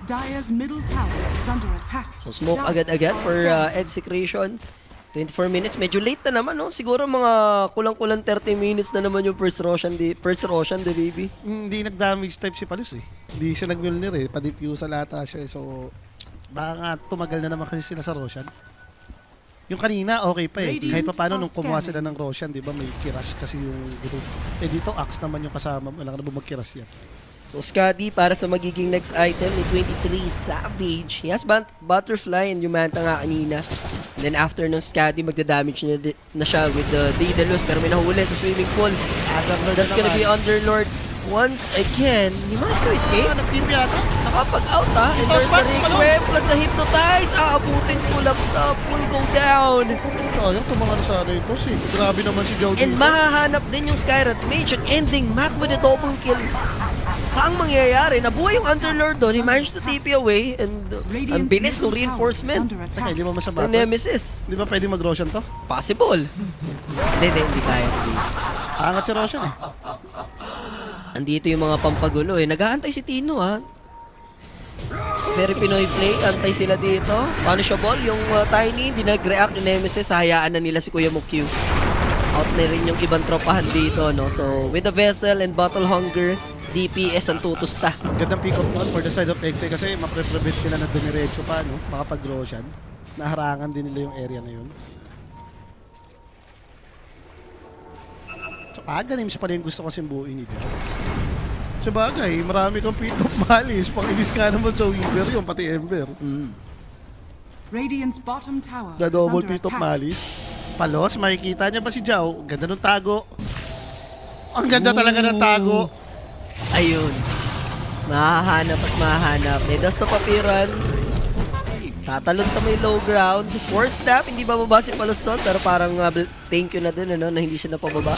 Dire's middle tower is under attack. So smoke Dire agad-agad are for scanning. execration. 24 minutes. Medyo late na naman, no? Siguro mga kulang-kulang 30 minutes na naman yung first Roshan, the baby. Hindi nag-damage type si Palos eh. Hindi siya nag-Mjolnir eh. Pa-diffuse lata siya eh. So, baka nga tumagal na naman kasi sila sa Roshan. Yung kanina, okay pa eh. Kahit pa paano, nung kumuha sila ng Roshan, di ba, may kiras kasi yung group. Eh dito, Axe naman yung kasama. Wala ka na ba magkiras yan? So Scotty, para sa magiging next item ni 23 Savage. He has Butterfly and yung Manta nga kanina. And then after ng Scotty, magda-damage na siya with the Daedalus. Pero may nahuli sa swimming pool. Underlord That's gonna be Underlord once again. He managed to escape. Nag-team yata. Nakapag-out And there's the Requiem plus the Hypnotize. Aabutin sulap sa will go down. Sayang, tumanga na sana ito si. Grabe naman si Joe And dito. mahahanap din yung Skyrat Mage at ending Mac with a double kill. Ang mangyayari, nabuhay yung Underlord doon. He managed to TP away and ang bilis ng reinforcement Saka, hindi mo ng masabata. Nemesis. Di ba pwede mag-Roshan to? Possible. Hindi kaya. Angat si Roshan eh. Andito yung mga pampagulo eh. Nag-aantay si Tino ha. Very Pinoy play. Antay sila dito. Punishable. Yung Tiny, hindi nag-react yung Nemesis. Hayaan na nila si Kuya Mukyu. Out na rin yung ibang tropahan dito. No? So, with the Vessel and Battle Hunger, DPS ang tutusta. Gandang pick-up noon for the side of Exe kasi mapre-prevent nila na dumiretso pa, no? Makapag-Roshan. Naharangan din nila yung area na yun. So, games pala yung gusto kasing buuin ni Jones. Sa bagay, marami kang pick-up malis. Pang-inis ka naman sa Weaver yung pati Ember. Radiant's bottom tower The is double under pick-up attack. malis. Palos, makikita niya ba si Jao? Ganda ng tago. Ang ganda talaga ng tago. Ayun. Mahahanap at mahahanap. May dust of appearance. Tatalon sa may low ground. Fourth step, hindi ba mababa si Palos doon? Pero parang thank you na din, ano, na hindi siya napababa.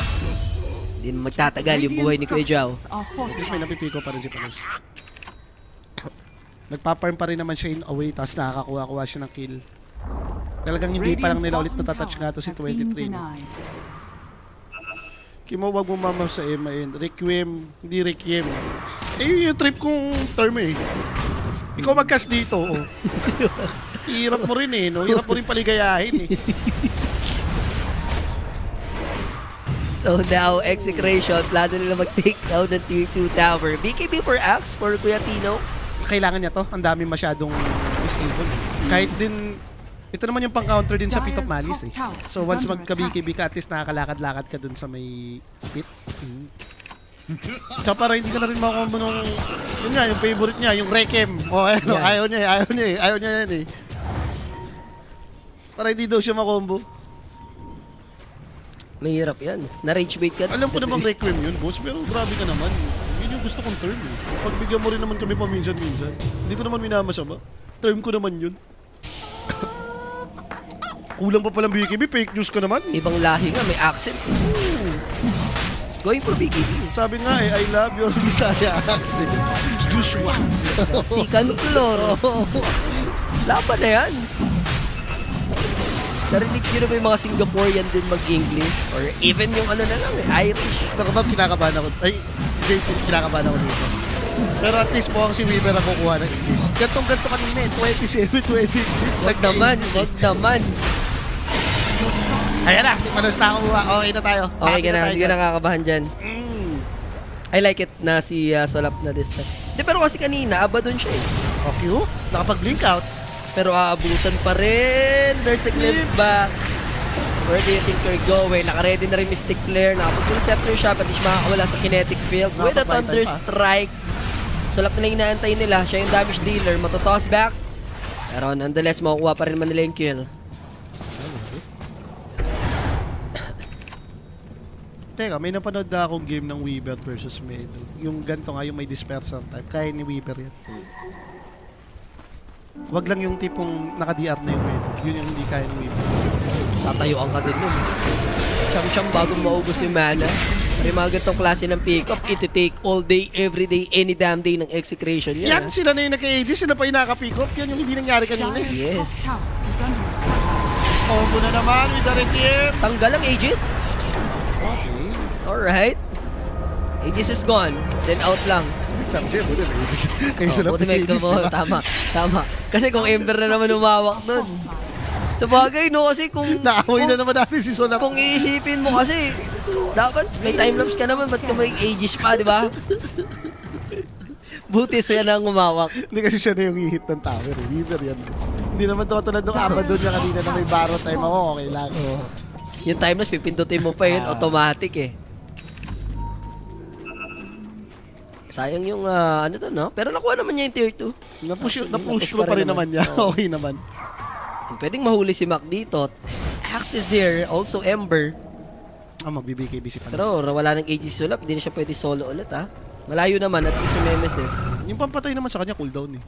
Hindi na magtatagal yung buhay ni Kuya Jao. Structures are At least fortified. may napipiko pa rin si Palos. Nagpa-farm pa rin naman siya in away, tapos nakakakuha-kuha siya ng kill. Talagang hindi pa lang Radiant's nila ulit bottom natatouch nga to si tower has been 23. No? denied. Kimo, wag mo mamaw sa MIN. Requiem, hindi Requiem. Eh, yun yung trip kong term eh. Ikaw mag-cast dito, oh. Hirap mo rin eh, no? Hirap mo rin paligayahin eh. So now, execration. Plano nila mag-take down ng tier 2 tower. BKB for Axe for Kuya Tino. Kailangan niya to. Ang dami masyadong disable. Kahit din, ito naman yung pang-counter din sa Pit of Malice eh. So once magka-BKB ka, at least nakakalakad-lakad ka dun sa may pit. So para hindi ka na rin makakombo nung, yun nga, yung favorite niya, yung Requiem. O ano, Yeah. ayaw niya yan eh. Para hindi daw siya makombo. Mahirap yan. Na-rage bait ka. Alam ko namang Requiem yun, boss, pero grabe ka naman. Yun yung gusto kong term eh. Pagbigyan mo rin naman kami paminsan-minsan. Hindi ko naman minamasama. Term ko naman yun. Kulang pa palang BKB, fake news ka naman. Ibang lahi nga, may accent. Going for BKB. Sabi nga eh, I love your Bisaya accent. Joshua. Sikan Kloro. Laban na yan. Narinig nyo na ba yung mga Singaporean din mag-English? Or even yung ano na lang, Irish. Nakabab, kinakabahan ako. Ay, JP, kinakabahan ako dito. Pero at least po ang si Weaver ang kukuha ng English. Gantong-ganto kanina eh, 27, 20 minutes. Wag naman, wag naman. Ayan na, si Panos na kumuha. Okay na tayo. Okay Happy ka na, hindi ka tayo. nakakabahan dyan. I like it na si Solap na this time. Di, pero kasi kanina, aba dun siya eh. Okay, nakapag-blink out. Pero aabutan pa rin. There's the glimpse back. Where do you think you're going? Naka-ready na rin Mystic Flare. Nakapag-full scepter siya, pati siya makakawala sa kinetic field. With a Nakapag-buy Thunder time pa. Strike. Sulap na inaantay nila. Siya yung damage dealer. Matotoss back. Pero nonetheless, makukuha pa rin man nila yung kill. Teka, may napanood na akong game ng Weaver versus Medo. Yung ganito nga, yung may disperser type. Kaya ni Weaver yan. Wag lang yung tipong naka-DR na yung Medo. Yun yung hindi kaya ni Weaver. Tatayuan ka din nun. Siyam-siyam bago maubos yung mana. Pero yung mga ganitong klase ng pick-off, iti-take all day, every day, any damn day ng execration yan. Yan, sila na yung nagka-ages, sila pa yung naka-pick up. Yan yung hindi nangyari kanina. Dire's Yes. top tower is under attack. Combo na naman with the Rekiem. Tanggal ang Aegis. Alright. Aegis is gone. Then out lang. Champion, buti may ages. Kayo sila Buti may ages, mo. diba? Tama. Kasi kung Ember na naman umawak nun. Sa bagay, no? Kasi kung... Naaway kung- na naman natin si Solap. Kung iisipin mo kasi, dapat may timelapse ka naman, ba't ka may Aegis pa, di ba? Buti siya nang umawak. Hindi kasi siya na yung i-hit ng tower. Weaver yan. Hindi naman tulad ng Abadon niya kanina na may baro time ako. Okay lang. Yung timelapse, pipindutin mo pa yun, automatic eh. Sayang yung, ano to, no? Pero nakuha naman niya yung tier 2. Na-push ko pa rin naman niya. Oo. Okay naman. Pwedeng mahuli si Mac dito. Axe is here, also Ember. Magbibigay-busy pa. Pero wala ng Aegis Sulap, hindi na siya pwede solo ulit ha. Malayo naman at least yung Nemesis. Yung pampatay naman sa kanya, cooldown eh.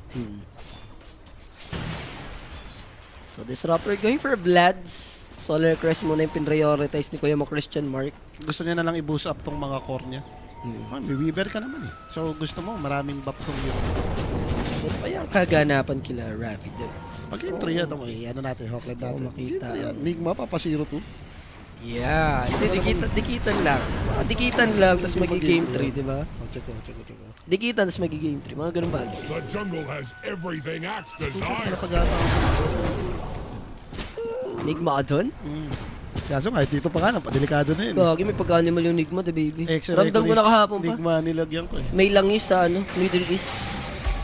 So Disruptor going for Bloods. Solar Crest muna yung pinprioritize ni Kuya mo Christian Mark. Gusto niya na lang i-boost up tong mga core niya. May Weaver ka naman eh. So gusto mo, maraming buff tong hero. Ito pa yung kaganapan kila Rafi Dudes. Pag yung 3 yan, ano natin, Hawkland Gusto ko natin. makita. Nigma, papasiro to. Yeah, hindi, dikitan lang. Dikitan lang, tapos magi-game 3, di ba? Check ko. Dikitan, tapos magi-game 3. Mga ganun bagay. The jungle has everything Axe desires. Nigma ka doon? Kaso nga, dito pa nga, delikado na yun. Kagi, may pag-animal yung Nigma, the baby. X-ray Ramdam ko na kahapon pa. Nigma, nilagyan ko eh. May langis sa Middle East.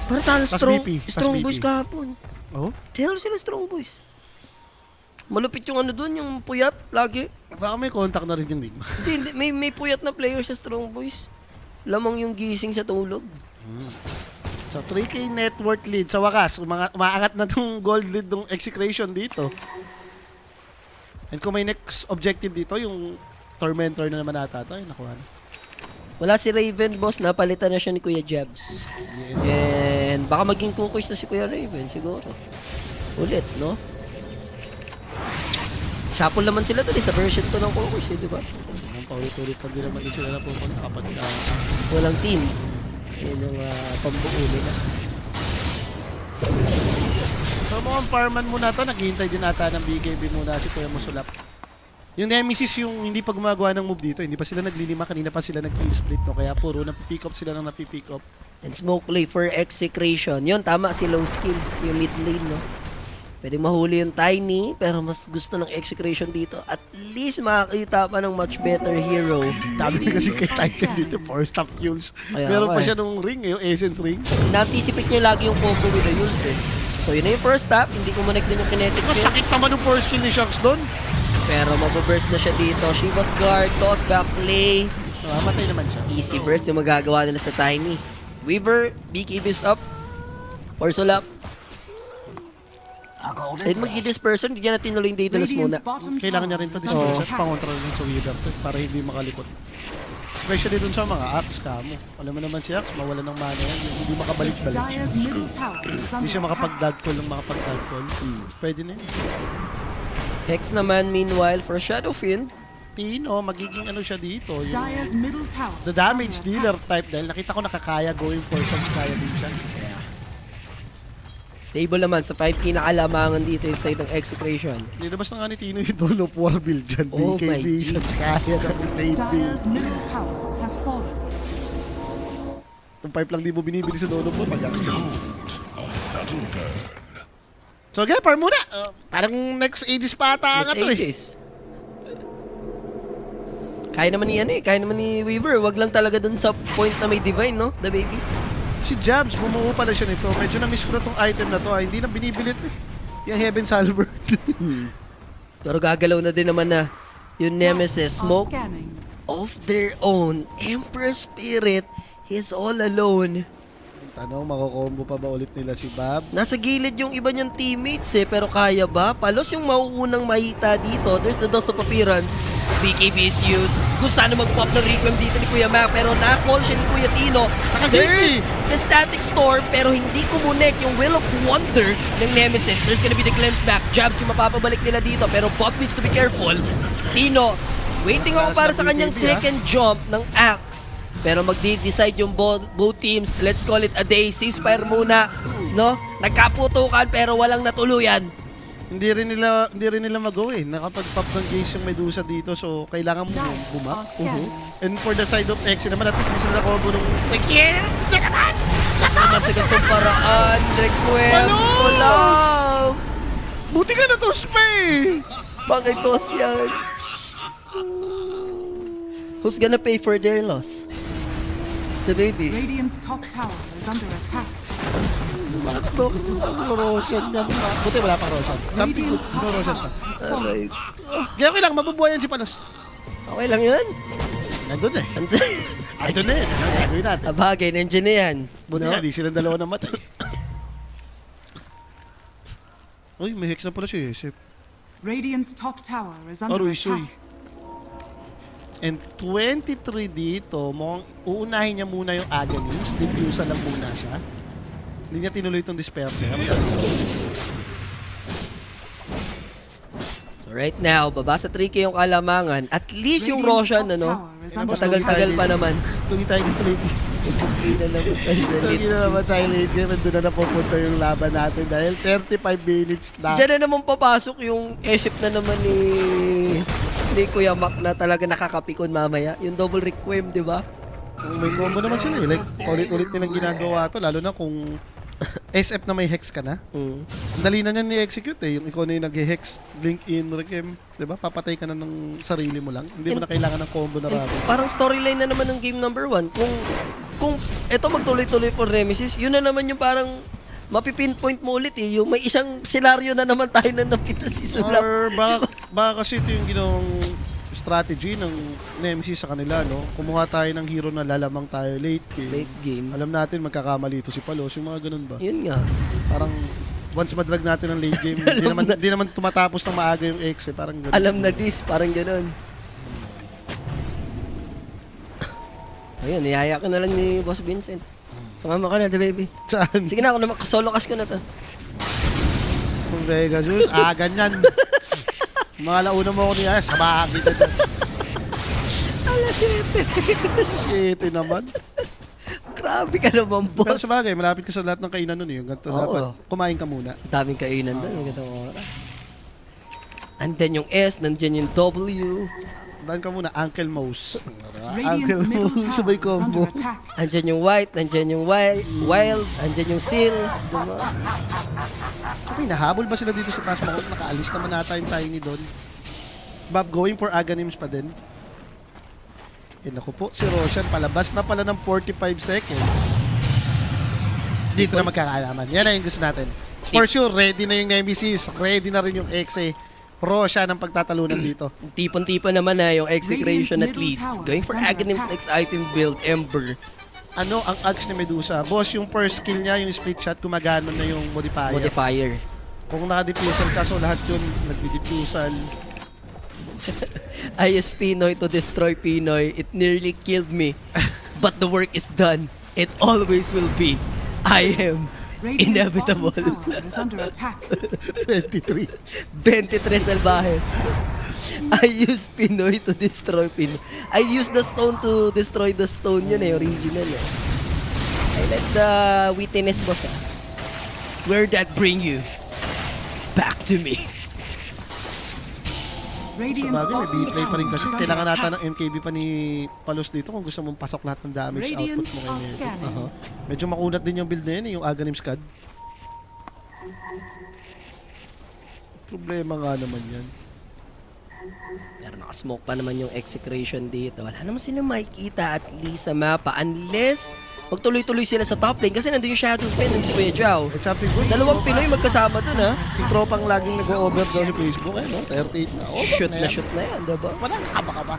Para talo Tas strong, BP, tas strong BP. boys kahapon. Oh? Tell sila strong boys. Malupit yung ano doon, yung puyat lagi. Baka may contact na rin yung Nigma. Hindi, may puyat na player sa strong boys. Lamang yung gising sa tulog. So 3K net worth lead. Sa wakas, umaangat na tong gold lead ng execration dito. And kung may next objective dito, yung Tormentor na naman ata ito, ay nakuha na. Wala si Raven, boss. Napalitan na siya ni Kuya Jebs. Yes. And baka maging kukuis na si Kuya Raven, siguro. Ulit, no? Shuffle naman sila to, sa version 2 ng kukuis, di ba? Ang paulit-ulit pag din naman din sila napupunta kapag Walang team. Yan yung pambuo nila. So mukhang farman muna to, naghihintay din ata ng BKB muna si Kuya Musulap. Yung Nemesis yung hindi pa gumagawa ng move dito, hindi pa sila naglilima, kanina pa sila nag-split no, kaya puro napipick up sila ng napipick up. And smoke play for execration. Yun, tama si low skill, yung mid lane, no? Pwede mahuli yung Tiny, pero mas gusto ng execration dito. At least makakita pa ng much better hero. Dami din kasi kay Titan dito, 4 stop kills. Kaya Meron nga pa eh. siya nung ring, yung Essence ring. Na-anticipate niya lagi yung combo with the Yules, eh. So yun na yung first stop, hindi kumonek din yung kinetic field. Sakit naman yung 4 skill ni Shanks doon. Pero mababurst na siya dito. Shiva's guard, toss back play. Matay naman siya. Easy burst yung magagawa nila sa Tiny. Weaver, BKB's up. Orsul up. And mag-dispersion, hindi niya natin nuloy yung Daedalus muna. Radiant's bottom Kailangan niya rin tower to is under disperse at attack. pangontrol ng sa Weaver para hindi makalikot. Especially dun sa mga Axe kamo. Alam mo naman si Axe, mawala ng mana yan. Hindi makabalik-balik. Dire's middle tower is Hindi siya under attack. makapag-dagcall ng makapag-dagcall. Pwede na yun. Hex naman, meanwhile, for Shadowfiend. Tino, magiging ano siya dito. Yung Dire's middle tower the is damage under dealer attack. type dahil nakita ko nakakaya going for some kaya din siya. Stable naman sa 5 pinakalamangan dito yung side ng execration. Nilabas na nga ni Tino yung Dawn of War build dyan. Oh my BKB, God. Sans kaya ng late build. Dire's middle tower has fallen. Kung 5 lang di mo binibili sa Dawn of War, mag-action. So, okay, par muna. Parang next Aegis pa ata Next nga to eh. Aegis. Kaya naman ni kaya naman ni Weaver. Wag lang talaga dun sa point na may divine, no? The baby. Si Jabs, bumuo pala siya nito. Medyo na-miss ko na tong item na to. Hindi na binibili to eh. Yung Heaven Salver. Pero gagalaw na din naman na yung Nemesis. Are Smoke scanning. of their own. Emperor Spirit, he's all alone. Tanong, makukombo pa ba ulit nila si Bob? Nasa gilid yung iba niyang teammates pero kaya ba? Palos yung mauunang mahita dito. There's the dust of appearance. BKB is used. Gusto sana mag-pop ng Requiem dito ni Kuya Mac pero na-call siya ni Kuya Tino. There's the Static Storm pero hindi kumunek yung Will of Wonder ng Nemesis. There's gonna be the glimpse back. Jabs yung mapapabalik nila dito pero Bob needs to be careful. Tino, waiting ako para sa kanyang second jump ng Axe. Pero magdi-decide yung both teams. Let's call it a day. Ceasefire muna. No? Nagkaputukan pero walang natuluyan. Hindi rin nila mag-go eh. Nakapag-pop ng Jace yung Medusa dito, so kailangan mo Dire bumak. are scanning. And for the side of X naman, at least di sila combo nung Naman sa ganitong paraan. Requiem. Palos! Salam. buti ka na to, Spay! Pakitos yan. Who's gonna pay for their loss? The baby. Radiant's top tower is under attack. Roshan yan. Buti wala pang Roshan. Something good. Radiant's top No Roshan pa. tower is falling. Aray. Kaya okay lang, mabubuhayan si Palos. Okay lang yun. Nandun eh. Nandun eh. Gagawin natin. Bagay, nandiyan na yan. Buti nga, di silang dalawa na matay. Uy, may hex na pala si Yesep. Radiant's top tower is under Aroy, soy. attack. And 23 dito, mukhang uunahin niya muna yung Aghanim. Diffuser lang muna siya. Hindi niya tinuloy itong Disperser. So right now, baba sa 3K yung kalamangan. At least yung Roshan, ano, matagal-tagal pa naman. Tuloy tayo dito, lady. Hindi na naman tayo sa Tuloy lead. na naman tayo, lady. Nandun na napupunta yung laban natin dahil 35 minutes na. Diyan na naman papasok yung isip na naman ni Kuya Mac na talaga nakakapikon mamaya. Yung double requiem, di ba? May combo naman sila eh. Like, ulit-ulit nilang ginagawa to. Lalo na kung SF na may hex ka na. Mm. Dali na niyan ni-execute eh. Yung ikaw na yung nag-hex, link in, requiem. Diba? Papatay ka na ng sarili mo lang. Hindi mo na kailangan ng combo na rami. Parang storyline na naman ng game number 1. Kung eto magtuloy-tuloy for Nemesis, yun na naman yung parang mapipinpoint mo ulit eh. Yung may isang senaryo na naman tayo na napita si Sulap. Or baka kasi ito yung ginawang strategy ng Nemesis sa kanila, no? Kumuha tayo ng hero na lalamang tayo late game. Late game. Alam natin magkakamali ito si Palos, yung mga ganun ba? Yun nga. Parang once madrag natin ang late game, hindi naman tumatapos ng maaga yung X eh, parang ganun. Alam na this, parang gano'n. Ayun, niyaya ka na lang ni Boss Vincent. Sumama ka na, the baby. Saan? Sige na, ako naman, solo cast ko na to. Kung Pegasus, ganyan. Mga launa mo ako niya, samahan kita dyan. Alas, Shit naman. grabe ka naman, Pero boss. sa bagay, malapit ka sa lahat ng kainan nun eh. Yung ganito, Oo. dapat kumain ka muna. Daming kainan doon, ang gandang oras. Andyan yung S, nandyan yung W. Daan ka muna, Uncle Mouse. Radiant's middle Mouse, sabay tower is combo. under attack. Andyan yung White, nandyan yung Wild, andyan yung Seal. Diba? Okay, nahabol ba sila dito sa taas mo? Nakaalis naman nata yung Tiny doon. Bob, going for Aghanims pa din. Eh naku po, si Roshan palabas na pala ng 45 seconds. Dito na magkakaalaman. Yan na yung gusto natin. For sure, ready na yung Nemesis. Ready na rin yung Exe. Roshan ang pagtatalunan dito. Tipon-tipon naman na yung execration at Radiant's least. middle tower Going for is under Aghanim's attack. next item build, Ember. Ano ang Axe ni Medusa? Boss, yung first skill niya, yung split shot, gumagana na yung modifier. Modifier. Kung naka-diffusal ka, so lahat yun, nag-diffusal. I use Pinoy to destroy Pinoy. It nearly killed me. But the work is done. It always will be. I am Radiant's inevitable. bottom tower is under attack. 23. 23 salvajes. I use Pinoy to destroy Pinoy. I use the stone to destroy the stone. Yun eh, original eh. I let the witness boss ah. Where'd that bring you? Back to me. Radiant's Sabagay, may bottom B-play pa rin tower kasi. is under Kailangan nata attack. ng MKB pa ni Palos dito kung gusto mong pasok lahat ng damage Radiant output mo are kay scanning. Medyo makunat din yung build na yun, yung Aghanim Scud. Problema nga naman yan. Pero nakasmoke pa naman yung execration dito. Wala naman silang makikita at least sa mapa. Unless magtuloy-tuloy sila sa top lane kasi nandun yung Shadow Fen ng si Kuya Jao. It's something good. Dalawang Pinoy magkasama dun, ha? Si tropang laging nag-overdose sa Facebook, no? 38 na. Over Shoot na na yan. shoot na yan, diba? Wala na kaba-kaba.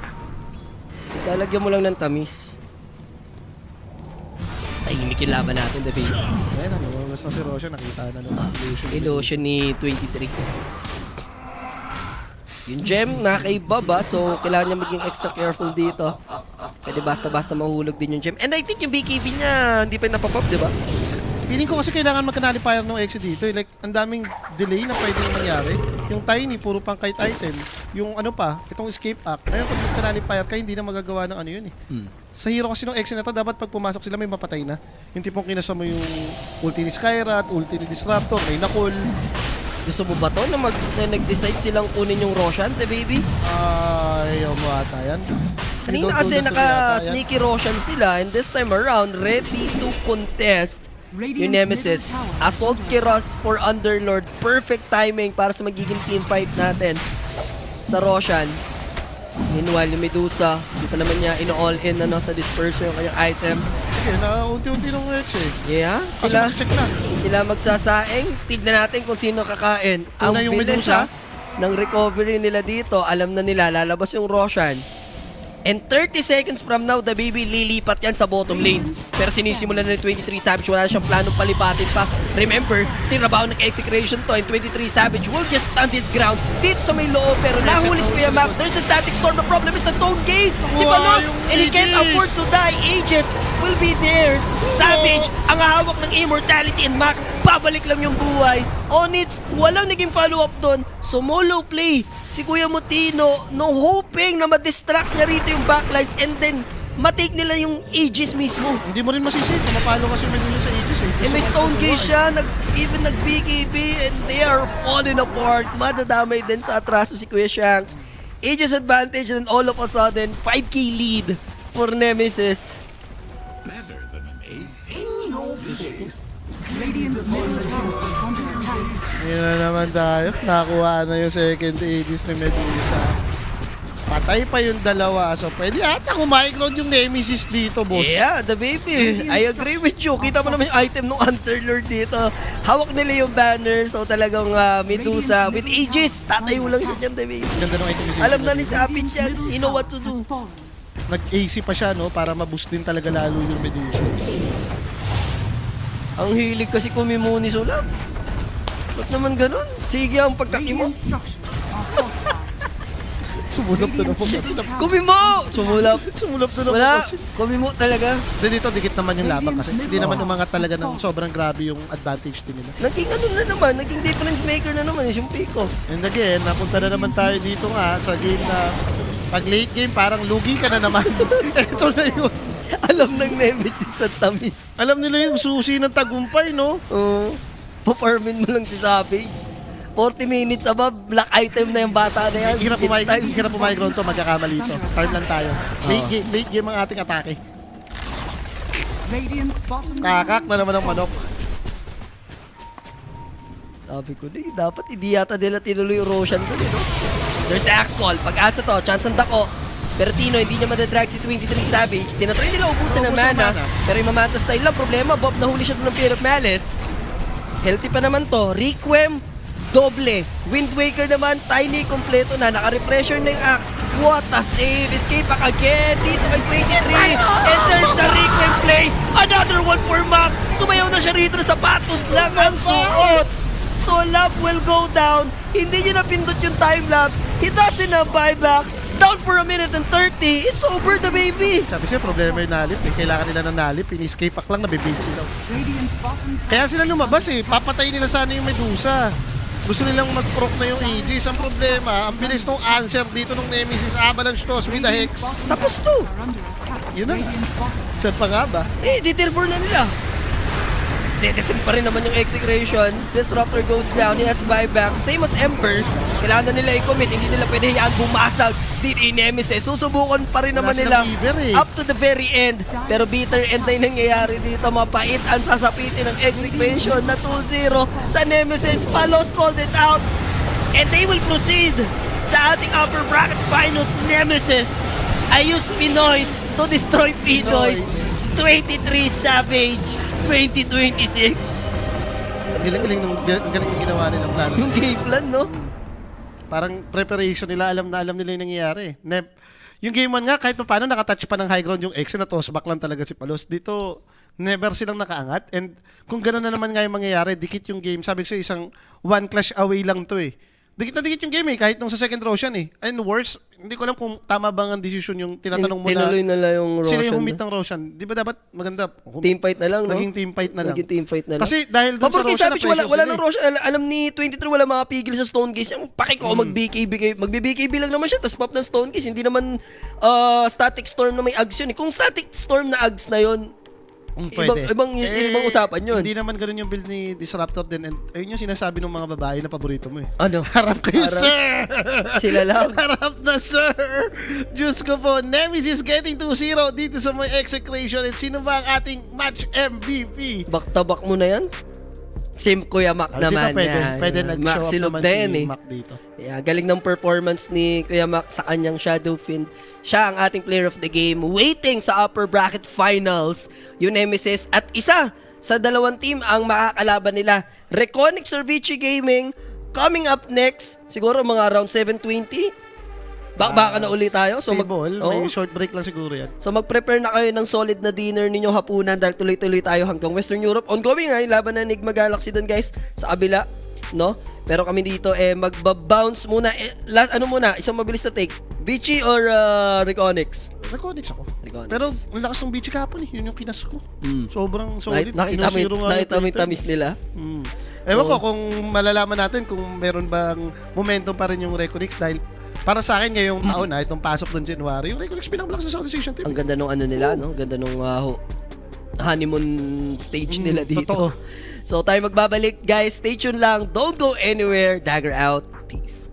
Lalagyan mo lang ng tamis. Tahimik yung laban natin, the baby. Ayan, ano, mas na si Roshan, nakita na ng illusion. Illusion ni 23. Yung gem, nakaiba ba? So, kailangan niya maging extra careful dito. Pwede basta-basta mahulog din yung gem. And I think yung BKB niya, hindi pa napapop, di ba? Feeling ko kasi kailangan magka-nullifier ng exit dito. Like, ang daming delay na pwedeng mangyari. Yung Tiny, puro pang kite item. Yung ano pa, itong escape act. Ngayon, pag magka-nullifier ka, hindi na magagawa ng ano yun eh. Sa hero kasi ng exit na to, dapat pag pumasok sila, may mapatay na. Yung tipong kinasa mo yung ulti ni Skyrat, ulti ni Disruptor, may nakul. Gusto mo ba to na nag-decide silang kunin yung Roshan, the baby? Ayaw mo ata yan. Kanina Don't kasi do that to me ata yan. naka-sneaky Roshan sila and this time around, ready to contest yung Nemesis. Assault Kiros for Underlord. Perfect timing para sa magiging team fight natin sa Roshan. Meanwhile, yung Medusa, hindi pa naman niya ino-all in sa dispersion yung kanyang item. Sige, na-unti-unti ng Rex eh. Yeah, sila Check na. sila magsasaing. Tignan natin kung sino kakain. Ang Una yung bilis Medusa. ng recovery nila dito. Alam na nila, lalabas yung Roshan. And 30 seconds from now, the baby lilipat yan sa bottom lane. Pero sinisimulan na ni 23 Savage, wala na siyang planong palipatin pa. Remember, tinabaho ng execution to and 23 Savage will just stand his ground dito sa may loob. Pero nahuli si Kuya Mac. There's a static storm. The problem is the Tone Gaze. Si Palos, and he can't afford to die. Aegis will be theirs. Savage, ang hawak ng immortality, and Mac, babalik lang yung buhay. Onyx, walang naging follow-up doon. Sumolo play si Kuya Mutino, no hoping na ma-distract niya rito yung backlines and then matake nila yung Aegis mismo. Hindi mo rin masisip. Mapalo kasi Medusa sa Aegis eh. And may Stone Gaze siya, even nag-BKB and they are falling apart. Madadamay din sa atraso si Kuya Shanks. Aegis advantage and all of a sudden, 5k lead for Nemesis. Better than an ace. Radiant's middle tower is under attack. Yun na naman tayo. Nakuha na yung second Aegis ni Medusa. Patay pa yung dalawa. So, pwede ata kumain-ground yung Nemesis dito, boss. Yeah, the baby. I agree with you. Kita mo naman yung item ng Underlord dito. Hawak nila yung banner. So talagang Medusa with Aegis. Tatayo lang siya dyan, the baby. Ganda ng item ni Alam na ni sa Apin yan. You know what to do. Has fallen. Nag-AC pa siya, no? Para ma-boost din talaga lalo yung Medusa. Ang hilig kasi kumimuni sulap. Ba't naman ganun? Sige ang pagkakimo. Radiant structures are fortified. Sumulap na naman. Kumimo! Sumulap. Sumulap na naman. Wala. Kumimo talaga. Dito, dikit naman yung laban kasi hindi naman umangat talaga ng sobrang grabe yung advantage din nila. Naging ano na naman. Naging difference maker na naman. Yung Pico. And again, napunta na naman tayo dito nga sa game na pag late game, parang lugi ka na naman. Ito na yun. Alam ng Nemesis at tamis. Alam nila yung susi ng tagumpay, no? Oo. Paparmin mo lang si Savage. 40 minutes above, black item na yung bata na yan. Hirap It's time. pumaground to, magkakamali to. Hard lang tayo. Late game ang ating atake. Radiant's bottom Kakak na naman ang manok. Sabi ko na dapat hindi yata nila tinuloy yung Roshan ko, no? There's the axe call. Pag-asa to, chance ang dako. Pero Tino, hindi niya madadrag si 23 Savage. Tinatry nila ubusan ng Ubusan mana. mana. Pero yung mamata style lang, problema. Bob, nahuli siya doon ng Fear of Malice. Healthy pa naman to. Requiem, doble. Wind Waker naman, Tiny, kompleto na. Naka-refresher na yung axe. What a save. Escape back again. Dito kay 23. And there's the Requiem play. Another one for Mac. Sumayaw na siya rito. Sapatos lang ang suot. So love will go down. Hindi niya napindot yung time-lapse. He doesn't have buyback. Down for a minute and 30. It's over the baby. Sabi siya, problema yung nalip. Eh. Kailangan nila ng nalip. In-escape pack lang, nabibid sila. Radiant's bottom tower. Kaya sila lumabas eh. Papatay nila sana yung Medusa. Gusto nilang mag-proc na yung Aegis. Ang problema, ang bilis ng answer dito ng Nemesis Avalanche Toss with the Hex. Tapos to. Are under attack. Yun na. Radiant's bottom Saan pa nga ba? Deterford na nila. De-defend pa rin naman yung execution. Disruptor goes down. He has buyback. Same as Ember. Kailangan na nila i-commit. Hindi nila pwede hayaan bumasag. Dito yung Nemesis. Susubukan pa rin naman Wala nila silang fever eh. up to the very end. Pero bitter end na yung nangyayari dito. Mapait ang sasapitin ng execution na 2-0 sa Nemesis. Palos called it out. And they will proceed sa ating upper bracket finals. Nemesis. I use Pinoys to destroy Pinoys. 23 Savage 2026. Galing ng ginawa nilang plano. Yung game plan, no? Parang preparation nila, alam nila yung nangyayari. Yung game 1 nga, kahit pa paano nakatouch pa ng high ground yung X na toss back lang talaga si Palos. Dito, never silang nakaangat. And kung gano'n na naman nga yung mangyayari, dikit yung game. Sabi ko sa isang one clash away lang to eh. Dikit na dikit yung game eh, kahit nung sa second Roshan eh. And worse, hindi ko alam kung tama bang ang decision yung tinatanong mo na Tinuloy na lang yung Roshan. sila yung humit ng Roshan. Di ba dapat maganda? Team fight na lang, no? Naging team fight na lang. Naging team fight na lang. Kasi dahil dun sa Paborito Roshan, Savage, wala na-pressure nang sila Roshan. Alam ni 23, wala makapigil sa Stone Gaze. Yung pakiko, magbi-BKB lang naman siya, tapos pop ng Stone Gaze. Hindi naman static storm na may Ags yun. Kung static storm na Ags na yun, Pwede. ibang usapan yun. Hindi naman ganun yung build ni Disruptor din. And ayun yung sinasabi ng mga babae na paborito mo eh. Ano? Harap kayo, sir! Sila lang. Harap na, sir! Diyos ko po, Nemesis getting 2-0 dito sa may execration. And sino ba ang ating match MVP? Back-to-back mo na yan? Same Kuya Mac naman yan. Pwede Mac nag-show up sinod naman na yan si eh. Mac dito. Yeah, galing ng performance ni Kuya Mac sa kanyang Shadow Fiend. Siya ang ating player of the game. Waiting sa upper bracket finals, yung Nemesis. At isa sa dalawang team ang makakalaban nila. Reconic Servici Gaming, coming up next, siguro mga around 7:20. Baka na ulit tayo. So Stable, may short break lang siguro yan. So mag-prepare na kayo ng solid na dinner ninyo hapunan dahil tuloy-tuloy tayo hanggang Western Europe. Ongoing nga yung laban ng Enigma Galaxy doon guys sa kabila, no? Pero kami dito magba-bounce muna. Ano muna, isang mabilis na take. Bichi or Reconics? Reconics ako. Reconics. Pero ang lakas ng beach kahapon eh. Yun yung kinas ko. Sobrang solid. Nakita mo yung tamis nila. Ewan ko kung malalaman natin kung meron bang momentum pa rin yung Reconics dahil para sa akin ngayong taon itong pasok ng January, yung Reconics pinakamalakas sa Southeast Asian team. Ang ganda nung ano nila, no? Ganda nung honeymoon stage nila dito. Totoo. So tayo magbabalik guys. Stay tuned lang. Don't go anywhere. Dagger out. Peace.